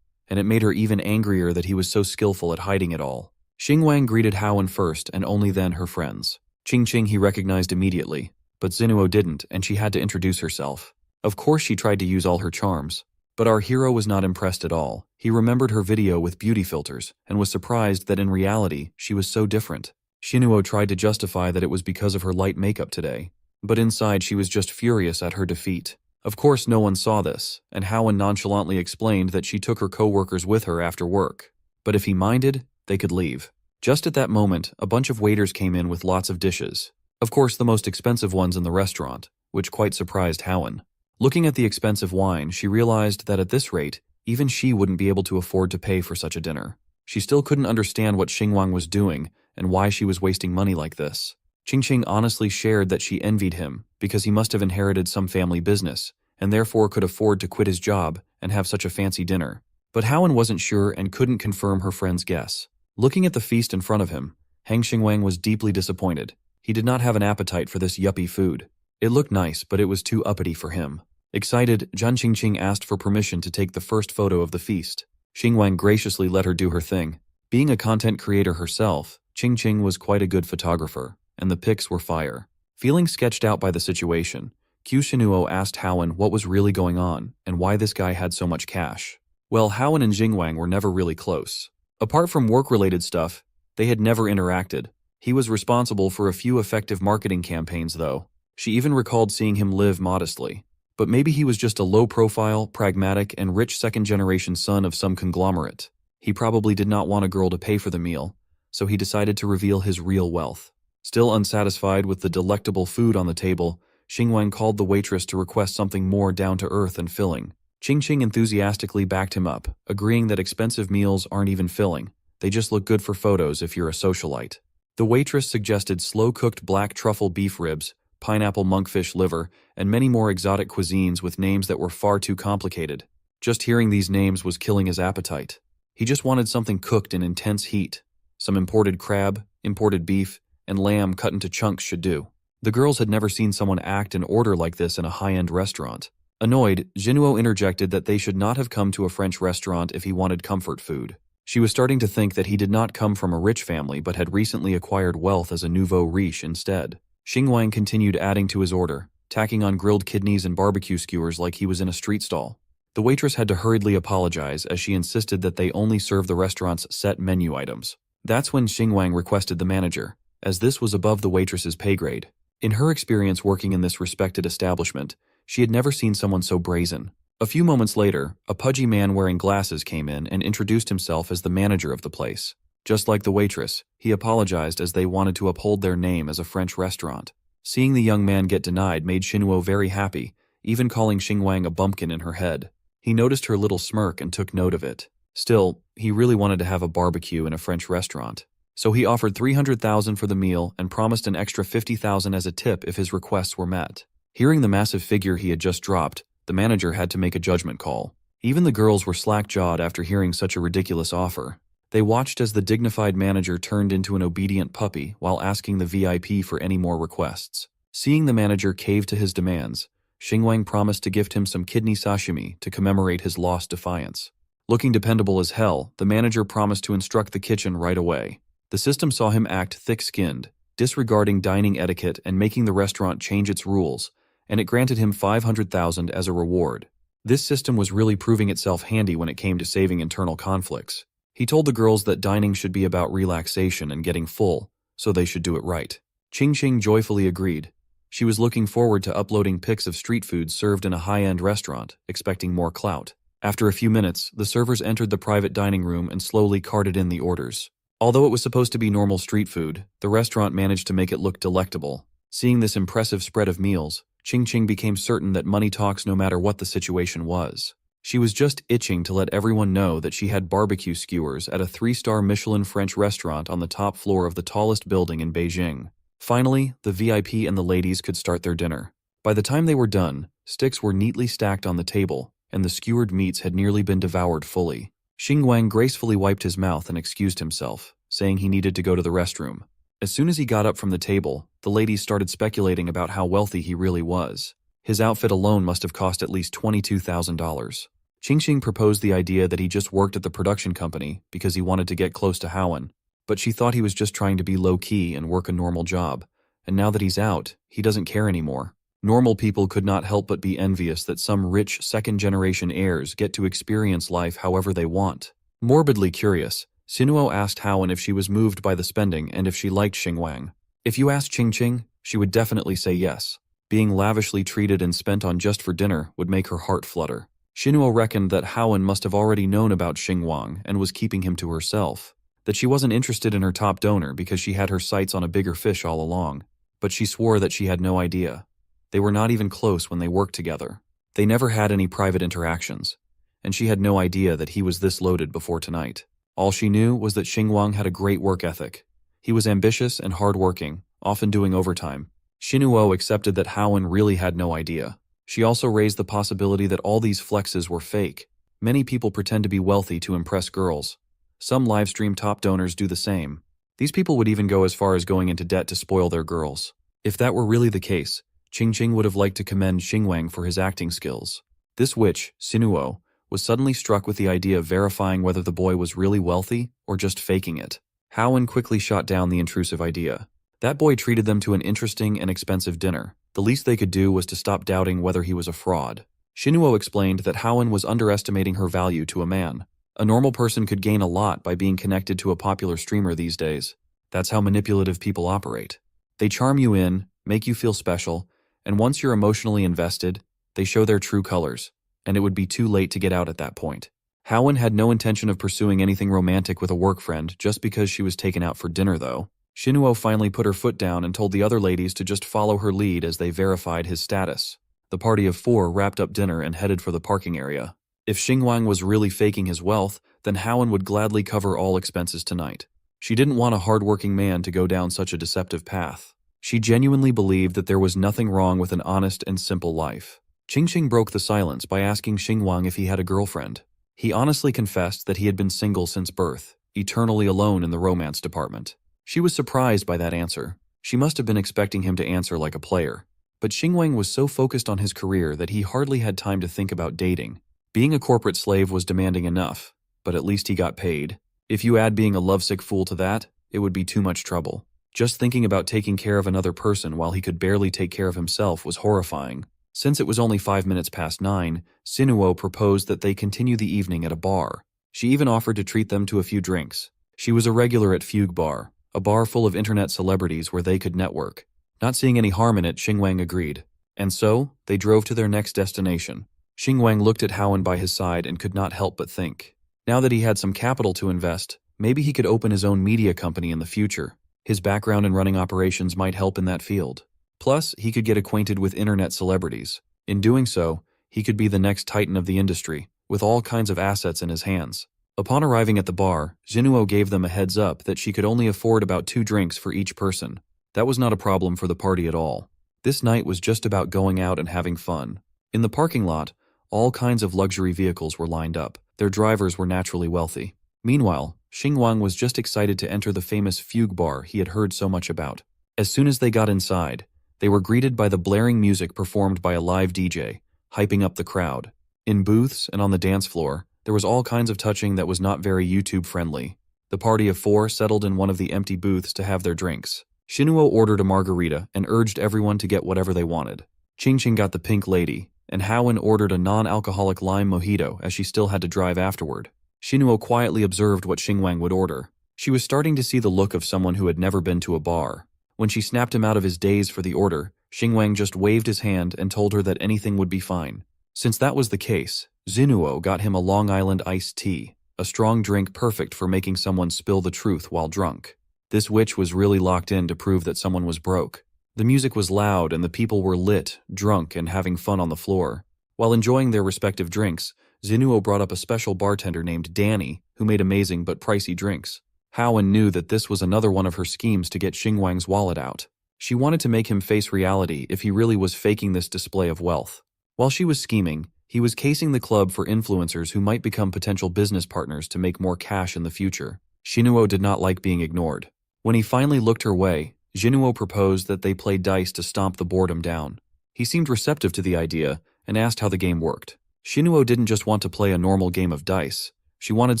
Speaker 1: and it made her even angrier that he was so skillful at hiding it all. Xingwang greeted Howen first and only then her friends. Qingqing he recognized immediately, but Zinuo didn't and she had to introduce herself. Of course she tried to use all her charms. But our hero was not impressed at all. He remembered her video with beauty filters and was surprised that in reality she was so different. Shinuo tried to justify that it was because of her light makeup today, but inside she was just furious at her defeat. Of course no one saw this, and Howen nonchalantly explained that she took her co-workers with her after work. But if he minded, they could leave. Just at that moment, a bunch of waiters came in with lots of dishes. Of course the most expensive ones in the restaurant, which quite surprised Howen. Looking at the expensive wine, she realized that at this rate, even she wouldn't be able to afford to pay for such a dinner. She still couldn't understand what Xingwang was doing and why she was wasting money like this. Qingqing honestly shared that she envied him because he must have inherited some family business and therefore could afford to quit his job and have such a fancy dinner. But Howen wasn't sure and couldn't confirm her friend's guess. Looking at the feast in front of him, Hang Xingwang was deeply disappointed. He did not have an appetite for this yuppie food. It looked nice, but it was too uppity for him. Excited, Zhan Qingqing asked for permission to take the first photo of the feast. Xingwang graciously let her do her thing. Being a content creator herself, Qingqing was quite a good photographer, and the pics were fire. Feeling sketched out by the situation, Q Shinuo asked Howen what was really going on and why this guy had so much cash. Well, Howen and Xingwang were never really close. Apart from work-related stuff, they had never interacted. He was responsible for a few effective marketing campaigns though. She even recalled seeing him live modestly. But maybe he was just a low-profile, pragmatic, and rich second-generation son of some conglomerate. He probably did not want a girl to pay for the meal, so he decided to reveal his real wealth. Still unsatisfied with the delectable food on the table, Xingwang called the waitress to request something more down-to-earth and filling. Qingqing enthusiastically backed him up, agreeing that expensive meals aren't even filling. They just look good for photos if you're a socialite. The waitress suggested slow-cooked black truffle beef ribs, pineapple monkfish liver, and many more exotic cuisines with names that were far too complicated. Just hearing these names was killing his appetite. He just wanted something cooked in intense heat. Some imported crab, imported beef, and lamb cut into chunks should do. The girls had never seen someone act and order like this in a high-end restaurant. Annoyed, Jinuo interjected that they should not have come to a French restaurant if he wanted comfort food. She was starting to think that he did not come from a rich family but had recently acquired wealth as a nouveau riche instead. Xingwang continued adding to his order, tacking on grilled kidneys and barbecue skewers like he was in a street stall. The waitress had to hurriedly apologize as she insisted that they only serve the restaurant's set menu items. That's when Xingwang requested the manager, as this was above the waitress's pay grade. In her experience working in this respected establishment, she had never seen someone so brazen. A few moments later, a pudgy man wearing glasses came in and introduced himself as the manager of the place. Just like the waitress, he apologized as they wanted to uphold their name as a French restaurant. Seeing the young man get denied made Shinuo very happy, even calling Xingwang a bumpkin in her head. He noticed her little smirk and took note of it. Still, he really wanted to have a barbecue in a French restaurant. So he offered 300,000 for the meal and promised an extra 50,000 as a tip if his requests were met. Hearing the massive figure he had just dropped, the manager had to make a judgment call. Even the girls were slack-jawed after hearing such a ridiculous offer. They watched as the dignified manager turned into an obedient puppy while asking the VIP for any more requests. Seeing the manager cave to his demands, Xingwang promised to gift him some kidney sashimi to commemorate his lost defiance. Looking dependable as hell, the manager promised to instruct the kitchen right away. The system saw him act thick-skinned, disregarding dining etiquette and making the restaurant change its rules, and it granted him 500,000 as a reward. This system was really proving itself handy when it came to saving internal conflicts. He told the girls that dining should be about relaxation and getting full, so they should do it right. Qingqing joyfully agreed. She was looking forward to uploading pics of street food served in a high-end restaurant, expecting more clout. After a few minutes, the servers entered the private dining room and slowly carted in the orders. Although it was supposed to be normal street food, the restaurant managed to make it look delectable. Seeing this impressive spread of meals, Qingqing became certain that money talks no matter what the situation was. She was just itching to let everyone know that she had barbecue skewers at a 3-star Michelin French restaurant on the top floor of the tallest building in Beijing. Finally, the VIP and the ladies could start their dinner. By the time they were done, sticks were neatly stacked on the table, and the skewered meats had nearly been devoured fully. Xingwang gracefully wiped his mouth and excused himself, saying he needed to go to the restroom. As soon as he got up from the table, the ladies started speculating about how wealthy he really was. His outfit alone must have cost at least $22,000. Qingqing proposed the idea that he just worked at the production company because he wanted to get close to Howen, but she thought he was just trying to be low-key and work a normal job, and now that he's out, he doesn't care anymore. Normal people could not help but be envious that some rich second-generation heirs get to experience life however they want. Morbidly curious, Sinuo asked Haowen if she was moved by the spending and if she liked Xingwang. If you asked Qingqing, she would definitely say yes. Being lavishly treated and spent on just for dinner would make her heart flutter. Sinuo reckoned that Haowen must have already known about Xingwang and was keeping him to herself. That she wasn't interested in her top donor because she had her sights on a bigger fish all along. But she swore that she had no idea. They were not even close when they worked together. They never had any private interactions. And she had no idea that he was this loaded before tonight. All she knew was that Xingwang had a great work ethic. He was ambitious and hardworking, often doing overtime. Sinuo accepted that Haowen really had no idea. She also raised the possibility that all these flexes were fake. Many people pretend to be wealthy to impress girls. Some livestream top donors do the same. These people would even go as far as going into debt to spoil their girls. If that were really the case, Qingqing would have liked to commend Xingwang for his acting skills. This witch, Sinuo, was suddenly struck with the idea of verifying whether the boy was really wealthy or just faking it. Haowen quickly shot down the intrusive idea. That boy treated them to an interesting and expensive dinner. The least they could do was to stop doubting whether he was a fraud. Sinuo explained that Haowen was underestimating her value to a man. A normal person could gain a lot by being connected to a popular streamer these days. That's how manipulative people operate. They charm you in, make you feel special, and once you're emotionally invested, they show their true colors, and it would be too late to get out at that point. Haowen had no intention of pursuing anything romantic with a work friend just because she was taken out for dinner, though. Sinuo finally put her foot down and told the other ladies to just follow her lead as they verified his status. The party of 4 wrapped up dinner and headed for the parking area. If Xingwang was really faking his wealth, then Haowen would gladly cover all expenses tonight. She didn't want a hardworking man to go down such a deceptive path. She genuinely believed that there was nothing wrong with an honest and simple life. Qingqing broke the silence by asking Xingwang if he had a girlfriend. He honestly confessed that he had been single since birth, eternally alone in the romance department. She was surprised by that answer. She must have been expecting him to answer like a player. But Xingwang was so focused on his career that he hardly had time to think about dating. Being a corporate slave was demanding enough, but at least he got paid. If you add being a lovesick fool to that, it would be too much trouble. Just thinking about taking care of another person while he could barely take care of himself was horrifying. Since it was only 5 minutes past 9, Sinuo proposed that they continue the evening at a bar. She even offered to treat them to a few drinks. She was a regular at Fugue Bar, a bar full of internet celebrities where they could network. Not seeing any harm in it, Xingwang agreed. And so, they drove to their next destination. Xingwang looked at Haowen by his side and could not help but think. Now that he had some capital to invest, maybe he could open his own media company in the future. His background in running operations might help in that field. Plus, he could get acquainted with internet celebrities. In doing so, he could be the next titan of the industry, with all kinds of assets in his hands. Upon arriving at the bar, Sinuo gave them a heads up that she could only afford about 2 drinks for each person. That was not a problem for the party at all. This night was just about going out and having fun. In the parking lot, all kinds of luxury vehicles were lined up. Their drivers were naturally wealthy. Meanwhile, Xingwang was just excited to enter the famous Fugue Bar he had heard so much about. As soon as they got inside, they were greeted by the blaring music performed by a live DJ, hyping up the crowd. In booths and on the dance floor, there was all kinds of touching that was not very YouTube-friendly. The party of 4 settled in one of the empty booths to have their drinks. Sinuo ordered a margarita and urged everyone to get whatever they wanted. Qingqing got the pink lady, and Haowen ordered a non-alcoholic lime mojito as she still had to drive afterward. Sinuo quietly observed what Xingwang would order. She was starting to see the look of someone who had never been to a bar. When she snapped him out of his daze for the order, Xingwang just waved his hand and told her that anything would be fine. Since that was the case, Sinuo got him a Long Island iced tea, a strong drink perfect for making someone spill the truth while drunk. This witch was really locked in to prove that someone was broke. The music was loud and the people were lit, drunk, and having fun on the floor. While enjoying their respective drinks, Sinuo brought up a special bartender named Danny, who made amazing but pricey drinks. Haowen knew that this was another one of her schemes to get Xingwang's wallet out. She wanted to make him face reality if he really was faking this display of wealth. While she was scheming, he was casing the club for influencers who might become potential business partners to make more cash in the future. Sinuo did not like being ignored. When he finally looked her way, Sinuo proposed that they play dice to stomp the boredom down. He seemed receptive to the idea and asked how the game worked. Sinuo didn't just want to play a normal game of dice. She wanted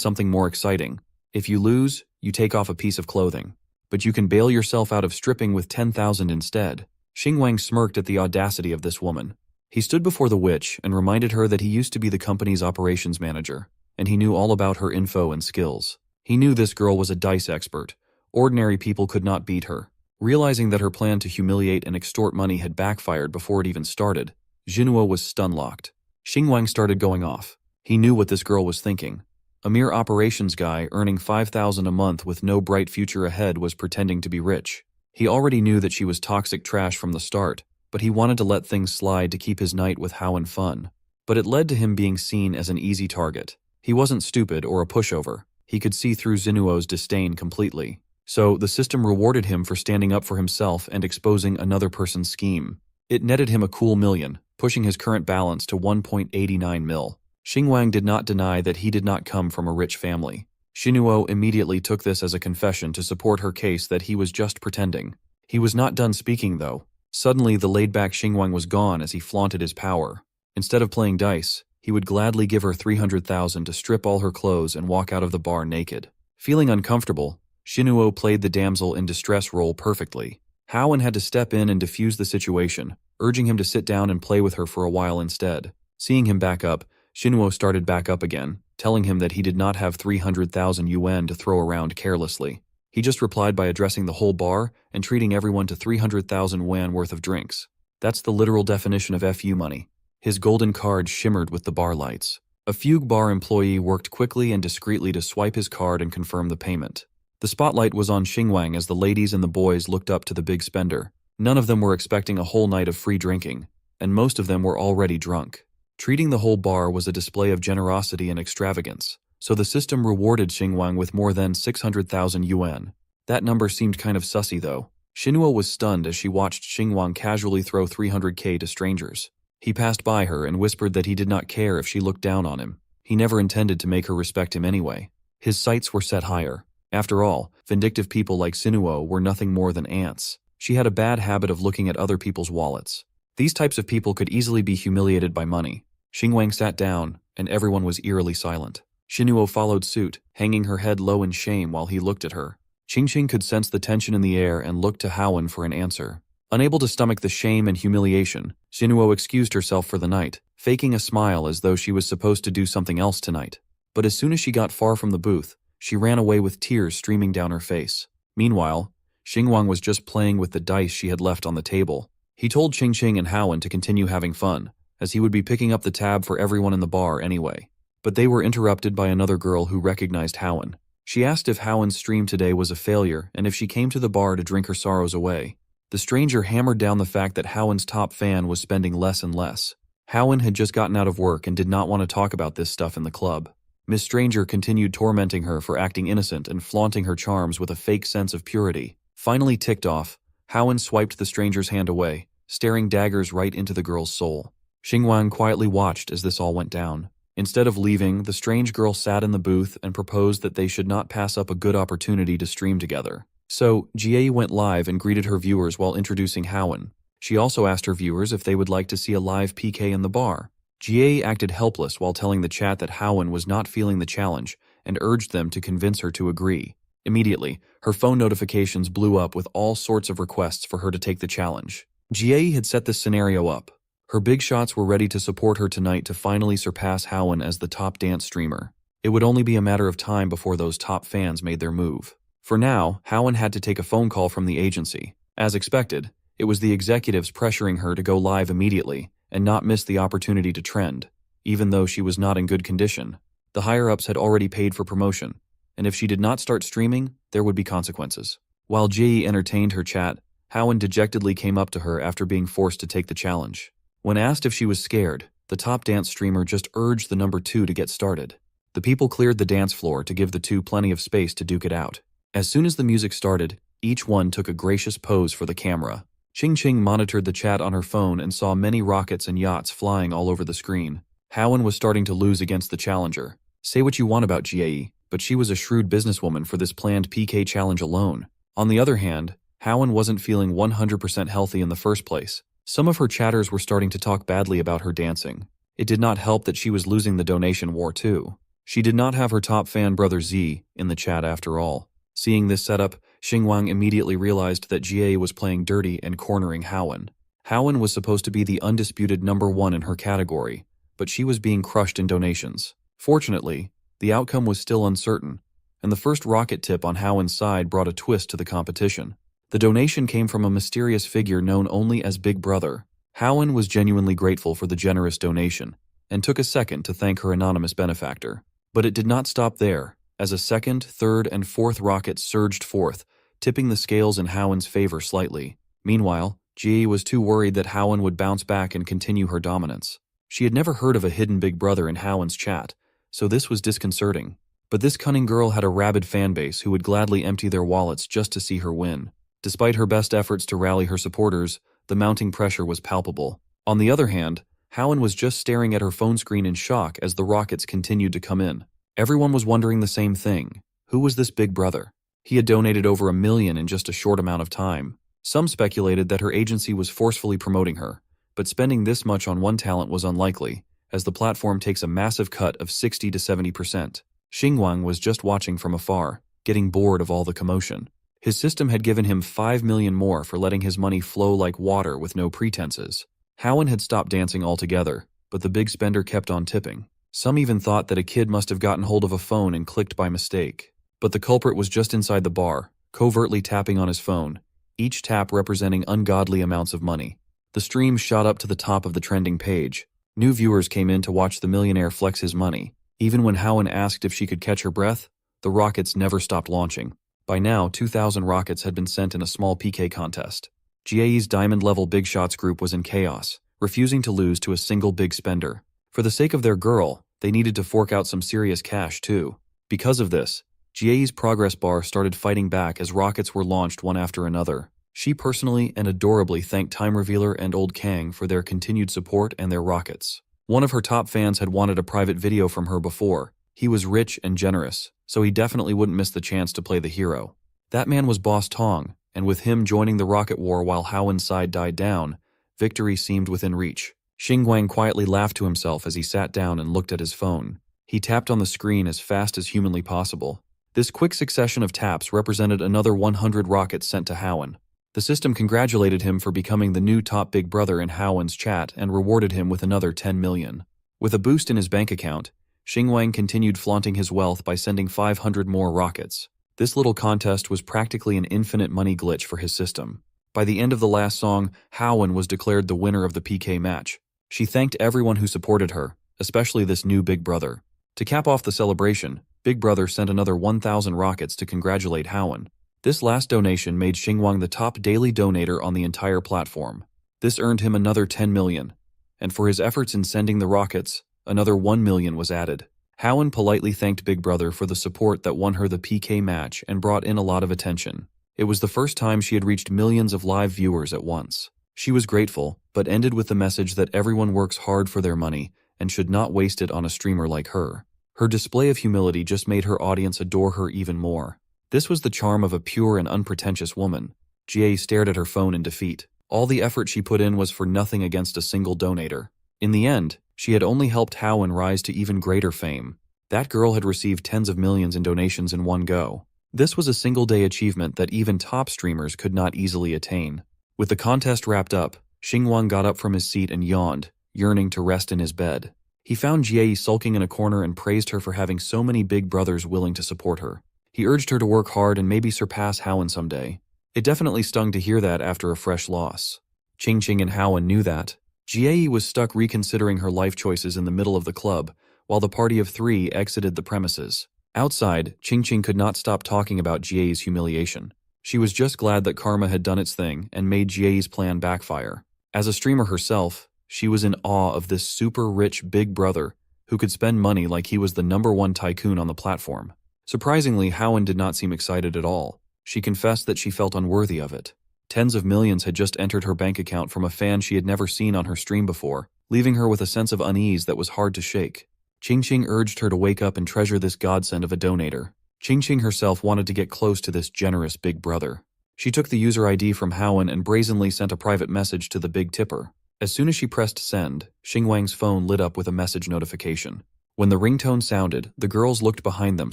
Speaker 1: something more exciting. If you lose, you take off a piece of clothing. But you can bail yourself out of stripping with 10,000 instead. Xingwang smirked at the audacity of this woman. He stood before the witch and reminded her that he used to be the company's operations manager, and he knew all about her info and skills. He knew this girl was a dice expert. Ordinary people could not beat her. Realizing that her plan to humiliate and extort money had backfired before it even started, Jinuo was stun-locked. Xingwang started going off. He knew what this girl was thinking. A mere operations guy earning 5,000 a month with no bright future ahead was pretending to be rich. He already knew that she was toxic trash from the start, but he wanted to let things slide to keep his night with Haowen fun. But it led to him being seen as an easy target. He wasn't stupid or a pushover. He could see through Zinuo's disdain completely. So the system rewarded him for standing up for himself and exposing another person's scheme. It netted him a cool million, pushing his current balance to 1.89 mil. Xingwang did not deny that he did not come from a rich family. Zinuo immediately took this as a confession to support her case that he was just pretending. He was not done speaking, though. Suddenly, the laid-back Xingwang was gone as he flaunted his power. Instead of playing dice, he would gladly give her 300,000 to strip all her clothes and walk out of the bar naked. Feeling uncomfortable, Zinuo played the damsel in distress role perfectly. Haowen had to step in and defuse the situation, urging him to sit down and play with her for a while instead. Seeing him back up, Zinuo started back up again, telling him that he did not have 300,000 yuan to throw around carelessly. He just replied by addressing the whole bar and treating everyone to 300,000 yuan worth of drinks. That's the literal definition of FU money. His golden card shimmered with the bar lights. A fugue bar employee worked quickly and discreetly to swipe his card and confirm the payment. The spotlight was on Xingwang as the ladies and the boys looked up to the big spender. None of them were expecting a whole night of free drinking, and most of them were already drunk. Treating the whole bar was a display of generosity and extravagance, so the system rewarded Xingwang with more than 600,000 yuan. That number seemed kind of sussy, though. Zinuo was stunned as she watched Xingwang casually throw 300k to strangers. He passed by her and whispered that he did not care if she looked down on him. He never intended to make her respect him anyway. His sights were set higher. After all, vindictive people like Zinuo were nothing more than ants. She had a bad habit of looking at other people's wallets. These types of people could easily be humiliated by money. Xingwang sat down, and everyone was eerily silent. Zinuo followed suit, hanging her head low in shame while he looked at her. Qingqing could sense the tension in the air and looked to Haowen for an answer. Unable to stomach the shame and humiliation, Zinuo excused herself for the night, faking a smile as though she was supposed to do something else tonight. But as soon as she got far from the booth, she ran away with tears streaming down her face. Meanwhile, Xingwang was just playing with the dice she had left on the table. He told Qingqing and Haowen to continue having fun, as he would be picking up the tab for everyone in the bar anyway. But they were interrupted by another girl who recognized Haowen. She asked if Haowen's stream today was a failure and if she came to the bar to drink her sorrows away. The stranger hammered down the fact that Haowen's top fan was spending less and less. Haowen had just gotten out of work and did not want to talk about this stuff in the club. Miss Stranger continued tormenting her for acting innocent and flaunting her charms with a fake sense of purity. Finally ticked off, Haowen swiped the stranger's hand away, staring daggers right into the girl's soul. Xingwang quietly watched as this all went down. Instead of leaving, the strange girl sat in the booth and proposed that they should not pass up a good opportunity to stream together. So, Jie went live and greeted her viewers while introducing Haowen. She also asked her viewers if they would like to see a live PK in the bar. Jie acted helpless while telling the chat that Haowen was not feeling the challenge and urged them to convince her to agree. Immediately, her phone notifications blew up with all sorts of requests for her to take the challenge. Jie had set this scenario up. Her big shots were ready to support her tonight to finally surpass Haowen as the top dance streamer. It would only be a matter of time before those top fans made their move. For now, Haowen had to take a phone call from the agency. As expected, it was the executives pressuring her to go live immediately and not miss the opportunity to trend, even though she was not in good condition. The higher-ups had already paid for promotion, and if she did not start streaming, there would be consequences. While Jie entertained her chat, Haowen dejectedly came up to her after being forced to take the challenge. When asked if she was scared, the top dance streamer just urged the number 2 to get started. The people cleared the dance floor to give the two plenty of space to duke it out. As soon as the music started, each one took a gracious pose for the camera. Qingqing monitored the chat on her phone and saw many rockets and yachts flying all over the screen. Haowen was starting to lose against the challenger. Say what you want about Jie, but she was a shrewd businesswoman for this planned PK challenge alone. On the other hand, Haowen wasn't feeling 100% healthy in the first place. Some of her chatters were starting to talk badly about her dancing. It did not help that she was losing the donation war too. She did not have her top fan brother Z in the chat after all. Seeing this setup, Xingwang immediately realized that Jie was playing dirty and cornering Haowen. Haowen was supposed to be the undisputed number one in her category, but she was being crushed in donations. Fortunately, the outcome was still uncertain, and the first rocket tip on Haowen's side brought a twist to the competition. The donation came from a mysterious figure known only as Big Brother. Haowen was genuinely grateful for the generous donation, and took a second to thank her anonymous benefactor. But it did not stop there, as a second, third, and fourth rocket surged forth, tipping the scales in Haowen's favor slightly. Meanwhile, Jie was too worried that Haowen would bounce back and continue her dominance. She had never heard of a hidden Big Brother in Haowen's chat, so this was disconcerting. But this cunning girl had a rabid fanbase who would gladly empty their wallets just to see her win. Despite her best efforts to rally her supporters, the mounting pressure was palpable. On the other hand, Haowen was just staring at her phone screen in shock as the rockets continued to come in. Everyone was wondering the same thing. Who was this Big Brother? He had donated over $1 million in just a short amount of time. Some speculated that her agency was forcefully promoting her, but spending this much on one talent was unlikely, as the platform takes a massive cut of 60 to 70%. Xingwang was just watching from afar, getting bored of all the commotion. His system had given him $5 million more for letting his money flow like water with no pretenses. Haowen had stopped dancing altogether, but the big spender kept on tipping. Some even thought that a kid must have gotten hold of a phone and clicked by mistake. But the culprit was just inside the bar, covertly tapping on his phone, each tap representing ungodly amounts of money. The stream shot up to the top of the trending page. New viewers came in to watch the millionaire flex his money. Even when Haowen asked if she could catch her breath, the rockets never stopped launching. By now, 2,000 rockets had been sent in a small PK contest. Jie's diamond-level big shots group was in chaos, refusing to lose to a single big spender. For the sake of their girl, they needed to fork out some serious cash too. Because of this, Jie's progress bar started fighting back as rockets were launched one after another. She personally and adorably thanked Time Revealer and Old Kang for their continued support and their rockets. One of her top fans had wanted a private video from her before. He was rich and generous, so he definitely wouldn't miss the chance to play the hero. That man was Boss Tong, and with him joining the rocket war while Haowen's side died down, victory seemed within reach. Xingwang quietly laughed to himself as he sat down and looked at his phone. He tapped on the screen as fast as humanly possible. This quick succession of taps represented another 100 rockets sent to Haowen. The system congratulated him for becoming the new top Big Brother in Haowen's chat and rewarded him with another 10 million. With a boost in his bank account, Xingwang continued flaunting his wealth by sending 500 more rockets. This little contest was practically an infinite money glitch for his system. By the end of the last song, Haowen was declared the winner of the PK match. She thanked everyone who supported her, especially this new Big Brother. To cap off the celebration, Big Brother sent another 1,000 rockets to congratulate Haowen. This last donation made Xingwang the top daily donator on the entire platform. This earned him another 10 million, and for his efforts in sending the rockets, another 1 million was added. Haowen politely thanked Big Brother for the support that won her the PK match and brought in a lot of attention. It was the first time she had reached millions of live viewers at once. She was grateful, but ended with the message that everyone works hard for their money and should not waste it on a streamer like her. Her display of humility just made her audience adore her even more. This was the charm of a pure and unpretentious woman. Jie stared at her phone in defeat. All the effort she put in was for nothing against a single donator. In the end, she had only helped Haowen rise to even greater fame. That girl had received tens of millions in donations in one go. This was a single-day achievement that even top streamers could not easily attain. With the contest wrapped up, Xingwang got up from his seat and yawned, yearning to rest in his bed. He found Jie sulking in a corner and praised her for having so many big brothers willing to support her. He urged her to work hard and maybe surpass Haowen someday. It definitely stung to hear that after a fresh loss. Qingqing and Haowen knew that. Jie was stuck reconsidering her life choices in the middle of the club, while the party of three exited the premises. Outside, Qingqing could not stop talking about Jie's humiliation. She was just glad that karma had done its thing and made Jie's plan backfire. As a streamer herself, she was in awe of this super rich big brother who could spend money like he was the #1 tycoon on the platform. Surprisingly, Haowen did not seem excited at all. She confessed that she felt unworthy of it. Tens of millions had just entered her bank account from a fan she had never seen on her stream before, leaving her with a sense of unease that was hard to shake. Qingqing urged her to wake up and treasure this godsend of a donator. Qingqing herself wanted to get close to this generous big brother. She took the user ID from Haowen and brazenly sent a private message to the big tipper. As soon as she pressed send, Xingwang's phone lit up with a message notification. When the ringtone sounded, the girls looked behind them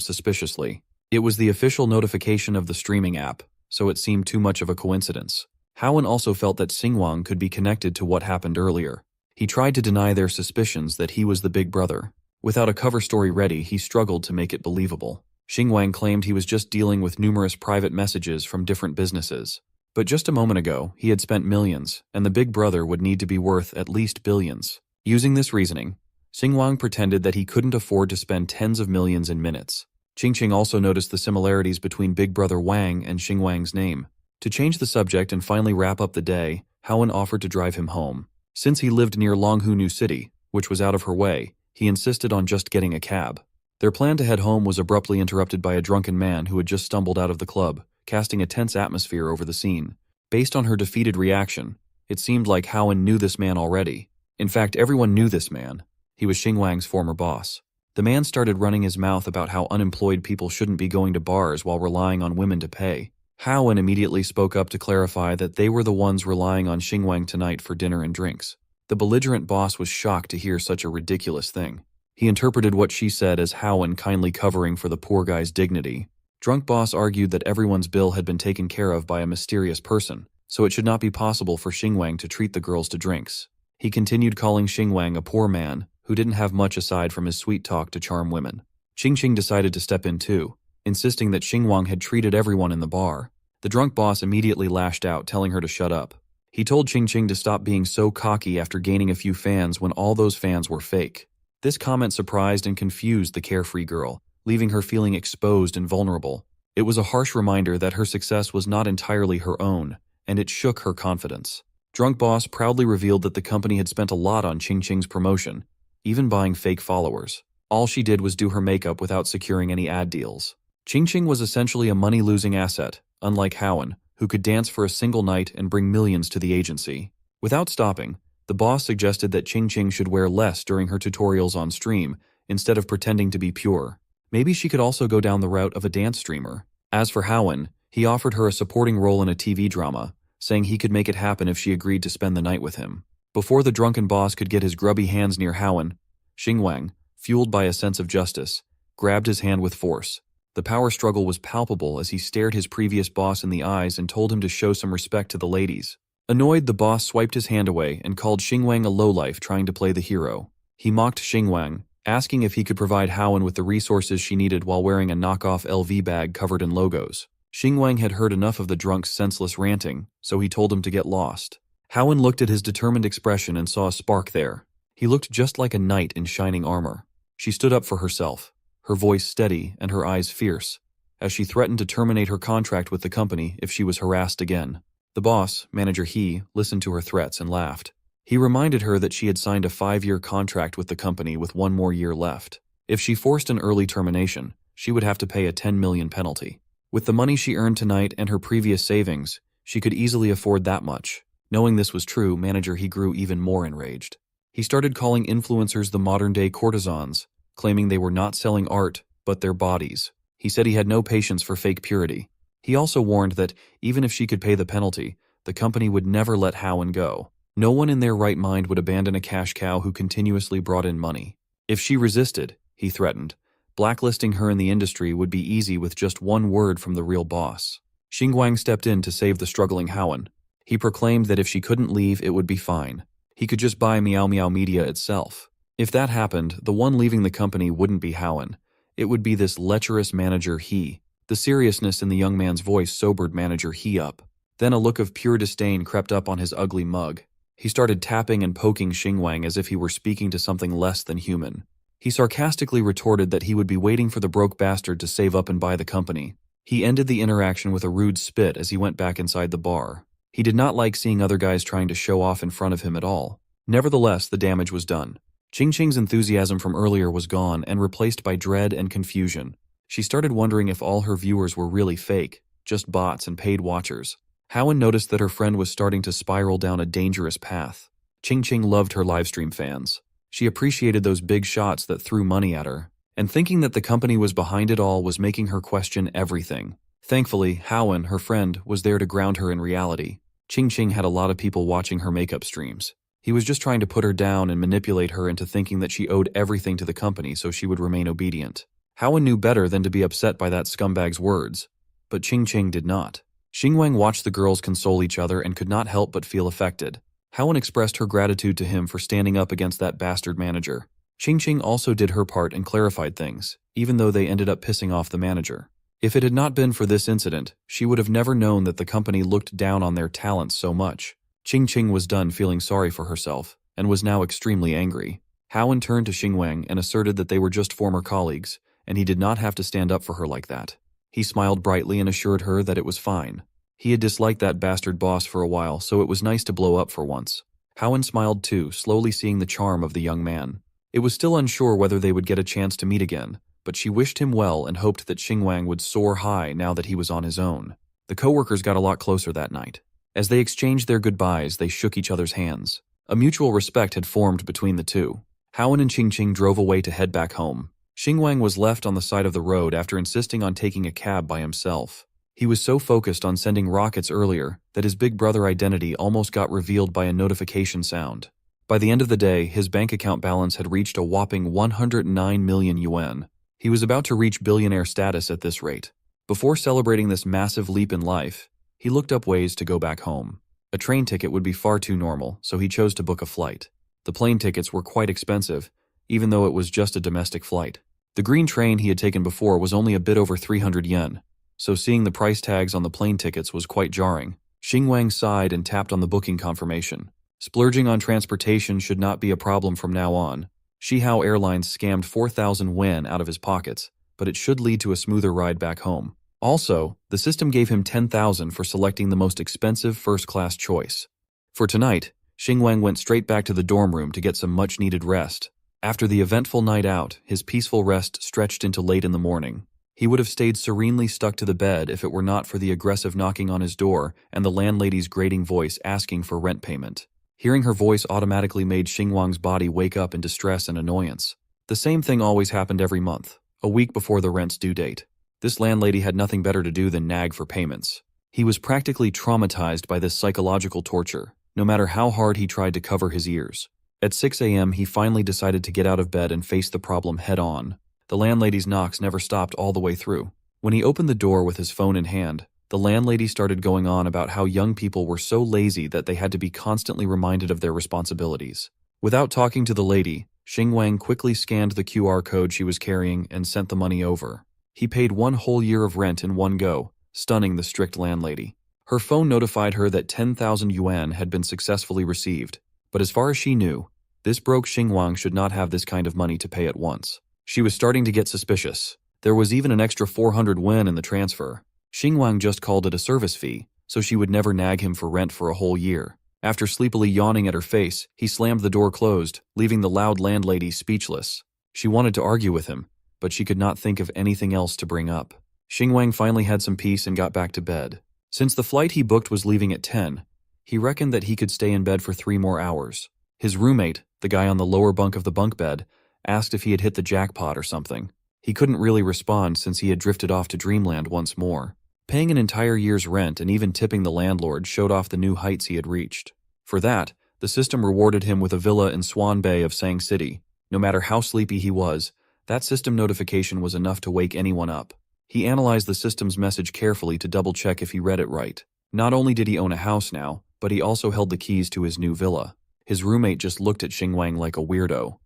Speaker 1: suspiciously. It was the official notification of the streaming app. so it seemed too much of a coincidence. Howen also felt that Xinguang could be connected to what happened earlier. He tried to deny their suspicions that he was the big brother. Without a cover story ready, he struggled to make it believable. Xinguang claimed he was just dealing with numerous private messages from different businesses. But just a moment ago, he had spent millions, and the big brother would need to be worth at least billions. Using this reasoning, Xinguang pretended that he couldn't afford to spend tens of millions in minutes. Qingqing also noticed the similarities between Big Brother Wang and Xinguang's name. To change the subject and finally wrap up the day, Howen offered to drive him home. Since he lived near Longhu New City, which was out of her way, he insisted on just getting a cab. Their plan to head home was abruptly interrupted by a drunken man who had just stumbled out of the club, casting a tense atmosphere over the scene. Based on her defeated reaction, it seemed like Howen knew this man already. In fact, everyone knew this man. He was Xinguang's former boss. The man started running his mouth about how unemployed people shouldn't be going to bars while relying on women to pay. Howen immediately spoke up to clarify that they were the ones relying on Xinguang tonight for dinner and drinks. The belligerent boss was shocked to hear such a ridiculous thing. He interpreted what she said as Howen kindly covering for the poor guy's dignity. Drunk boss argued that everyone's bill had been taken care of by a mysterious person, so it should not be possible for Xinguang to treat the girls to drinks. He continued calling Xinguang a poor man who didn't have much aside from his sweet talk to charm women. Qingqing decided to step in too, insisting that Xinguang had treated everyone in the bar. The drunk boss immediately lashed out, telling her to shut up. He told Qingqing to stop being so cocky after gaining a few fans when all those fans were fake. This comment surprised and confused the carefree girl, leaving her feeling exposed and vulnerable. It was a harsh reminder that her success was not entirely her own, and it shook her confidence. Drunk boss proudly revealed that the company had spent a lot on Qingqing's promotion, even buying fake followers. All she did was do her makeup without securing any ad deals. Qingqing was essentially a money-losing asset, unlike Howen, who could dance for a single night and bring millions to the agency. Without stopping, the boss suggested that Qingqing should wear less during her tutorials on stream, instead of pretending to be pure. Maybe she could also go down the route of a dance streamer. As for Howen, he offered her a supporting role in a TV drama, saying he could make it happen if she agreed to spend the night with him. Before the drunken boss could get his grubby hands near Howen, Xinguang, fueled by a sense of justice, grabbed his hand with force. The power struggle was palpable as he stared his previous boss in the eyes and told him to show some respect to the ladies. Annoyed, the boss swiped his hand away and called Xinguang a lowlife trying to play the hero. He mocked Xinguang, asking if he could provide Howen with the resources she needed while wearing a knockoff LV bag covered in logos. Xinguang had heard enough of the drunk's senseless ranting, so he told him to get lost. Howen looked at his determined expression and saw a spark there. He looked just like a knight in shining armor. She stood up for herself, her voice steady and her eyes fierce, as she threatened to terminate her contract with the company if she was harassed again. The boss, Manager He, listened to her threats and laughed. He reminded her that she had signed a 5-year contract with the company with 1 more year left. If she forced an early termination, she would have to pay a 10 million penalty. With the money she earned tonight and her previous savings, she could easily afford that much. Knowing this was true, Manager He grew even more enraged. He started calling influencers the modern-day courtesans, claiming they were not selling art, but their bodies. He said he had no patience for fake purity. He also warned that, even if she could pay the penalty, the company would never let Howen go. No one in their right mind would abandon a cash cow who continuously brought in money. If she resisted, he threatened, blacklisting her in the industry would be easy with just 1 word from the real boss. Xinguang stepped in to save the struggling Howen. He proclaimed that if she couldn't leave, it would be fine. He could just buy Meow Meow Media itself. If that happened, the one leaving the company wouldn't be Howen. It would be this lecherous Manager He. The seriousness in the young man's voice sobered Manager He up. Then a look of pure disdain crept up on his ugly mug. He started tapping and poking Xinguang as if he were speaking to something less than human. He sarcastically retorted that he would be waiting for the broke bastard to save up and buy the company. He ended the interaction with a rude spit as he went back inside the bar. He did not like seeing other guys trying to show off in front of him at all. Nevertheless, the damage was done. Qingqing's enthusiasm from earlier was gone and replaced by dread and confusion. She started wondering if all her viewers were really fake, just bots and paid watchers. Howen noticed that her friend was starting to spiral down a dangerous path. Qingqing loved her livestream fans. She appreciated those big shots that threw money at her, and thinking that the company was behind it all was making her question everything. Thankfully, Howen, her friend, was there to ground her in reality. Qingqing had a lot of people watching her makeup streams. He was just trying to put her down and manipulate her into thinking that she owed everything to the company so she would remain obedient. Howen knew better than to be upset by that scumbag's words, but Qingqing did not. Xingwang watched the girls console each other and could not help but feel affected. Haowen expressed her gratitude to him for standing up against that bastard manager. Qingqing also did her part and clarified things, even though they ended up pissing off the manager. If it had not been for this incident, she would have never known that the company looked down on their talents so much. Qingqing was done feeling sorry for herself, and was now extremely angry. Haowen turned to Xingwang and asserted that they were just former colleagues, and he did not have to stand up for her like that. He smiled brightly and assured her that it was fine. He had disliked that bastard boss for a while, so it was nice to blow up for once. Haowen smiled too, slowly seeing the charm of the young man. It was still unsure whether they would get a chance to meet again, but she wished him well and hoped that Xingwang would soar high now that he was on his own. The co-workers got a lot closer that night. As they exchanged their goodbyes, they shook each other's hands. A mutual respect had formed between the two. Haowen and Qingqing drove away to head back home. Xingwang was left on the side of the road after insisting on taking a cab by himself. He was so focused on sending rockets earlier that his big brother identity almost got revealed by a notification sound. By the end of the day, his bank account balance had reached a whopping 109 million yuan. He was about to reach billionaire status at this rate. Before celebrating this massive leap in life, he looked up ways to go back home. A train ticket would be far too normal, so he chose to book a flight. The plane tickets were quite expensive, even though it was just a domestic flight. The green train he had taken before was only a bit over 300 yen, so seeing the price tags on the plane tickets was quite jarring. Xingwang sighed and tapped on the booking confirmation. Splurging on transportation should not be a problem from now on. Shihao Airlines scammed 4,000 yuan out of his pockets, but it should lead to a smoother ride back home. Also, the system gave him 10,000 for selecting the most expensive first-class choice. For tonight, Xingwang went straight back to the dorm room to get some much-needed rest. After the eventful night out, his peaceful rest stretched into late in the morning. He would have stayed serenely stuck to the bed if it were not for the aggressive knocking on his door and the landlady's grating voice asking for rent payment. Hearing her voice automatically made Xingwang's body wake up in distress and annoyance. The same thing always happened every month, a week before the rent's due date. This landlady had nothing better to do than nag for payments. He was practically traumatized by this psychological torture, no matter how hard he tried to cover his ears. At 6 a.m., he finally decided to get out of bed and face the problem head-on. The landlady's knocks never stopped all the way through. When he opened the door with his phone in hand, the landlady started going on about how young people were so lazy that they had to be constantly reminded of their responsibilities. Without talking to the lady, Xingwang quickly scanned the QR code she was carrying and sent the money over. He paid 1 whole year of rent in one go, stunning the strict landlady. Her phone notified her that 10,000 yuan had been successfully received, but as far as she knew, this broke Xingwang should not have this kind of money to pay at once. She was starting to get suspicious. There was even an extra 400 yuan in the transfer. Xingwang just called it a service fee, so she would never nag him for rent for a whole year. After sleepily yawning at her face, he slammed the door closed, leaving the loud landlady speechless. She wanted to argue with him, but she could not think of anything else to bring up. Xingwang finally had some peace and got back to bed. Since the flight he booked was leaving at 10, he reckoned that he could stay in bed for 3 more hours. His roommate, the guy on the lower bunk of the bunk bed, asked if he had hit the jackpot or something. He couldn't really respond since he had drifted off to dreamland once more. Paying an entire year's rent and even tipping the landlord showed off the new heights he had reached. For that, the system rewarded him with a villa in Swan Bay of Sang City. No matter how sleepy he was, that system notification was enough to wake anyone up. He analyzed the system's message carefully to double-check if he read it right. Not only did he own a house now, but he also held the keys to his new villa. His roommate just looked at Xingwang like a weirdo.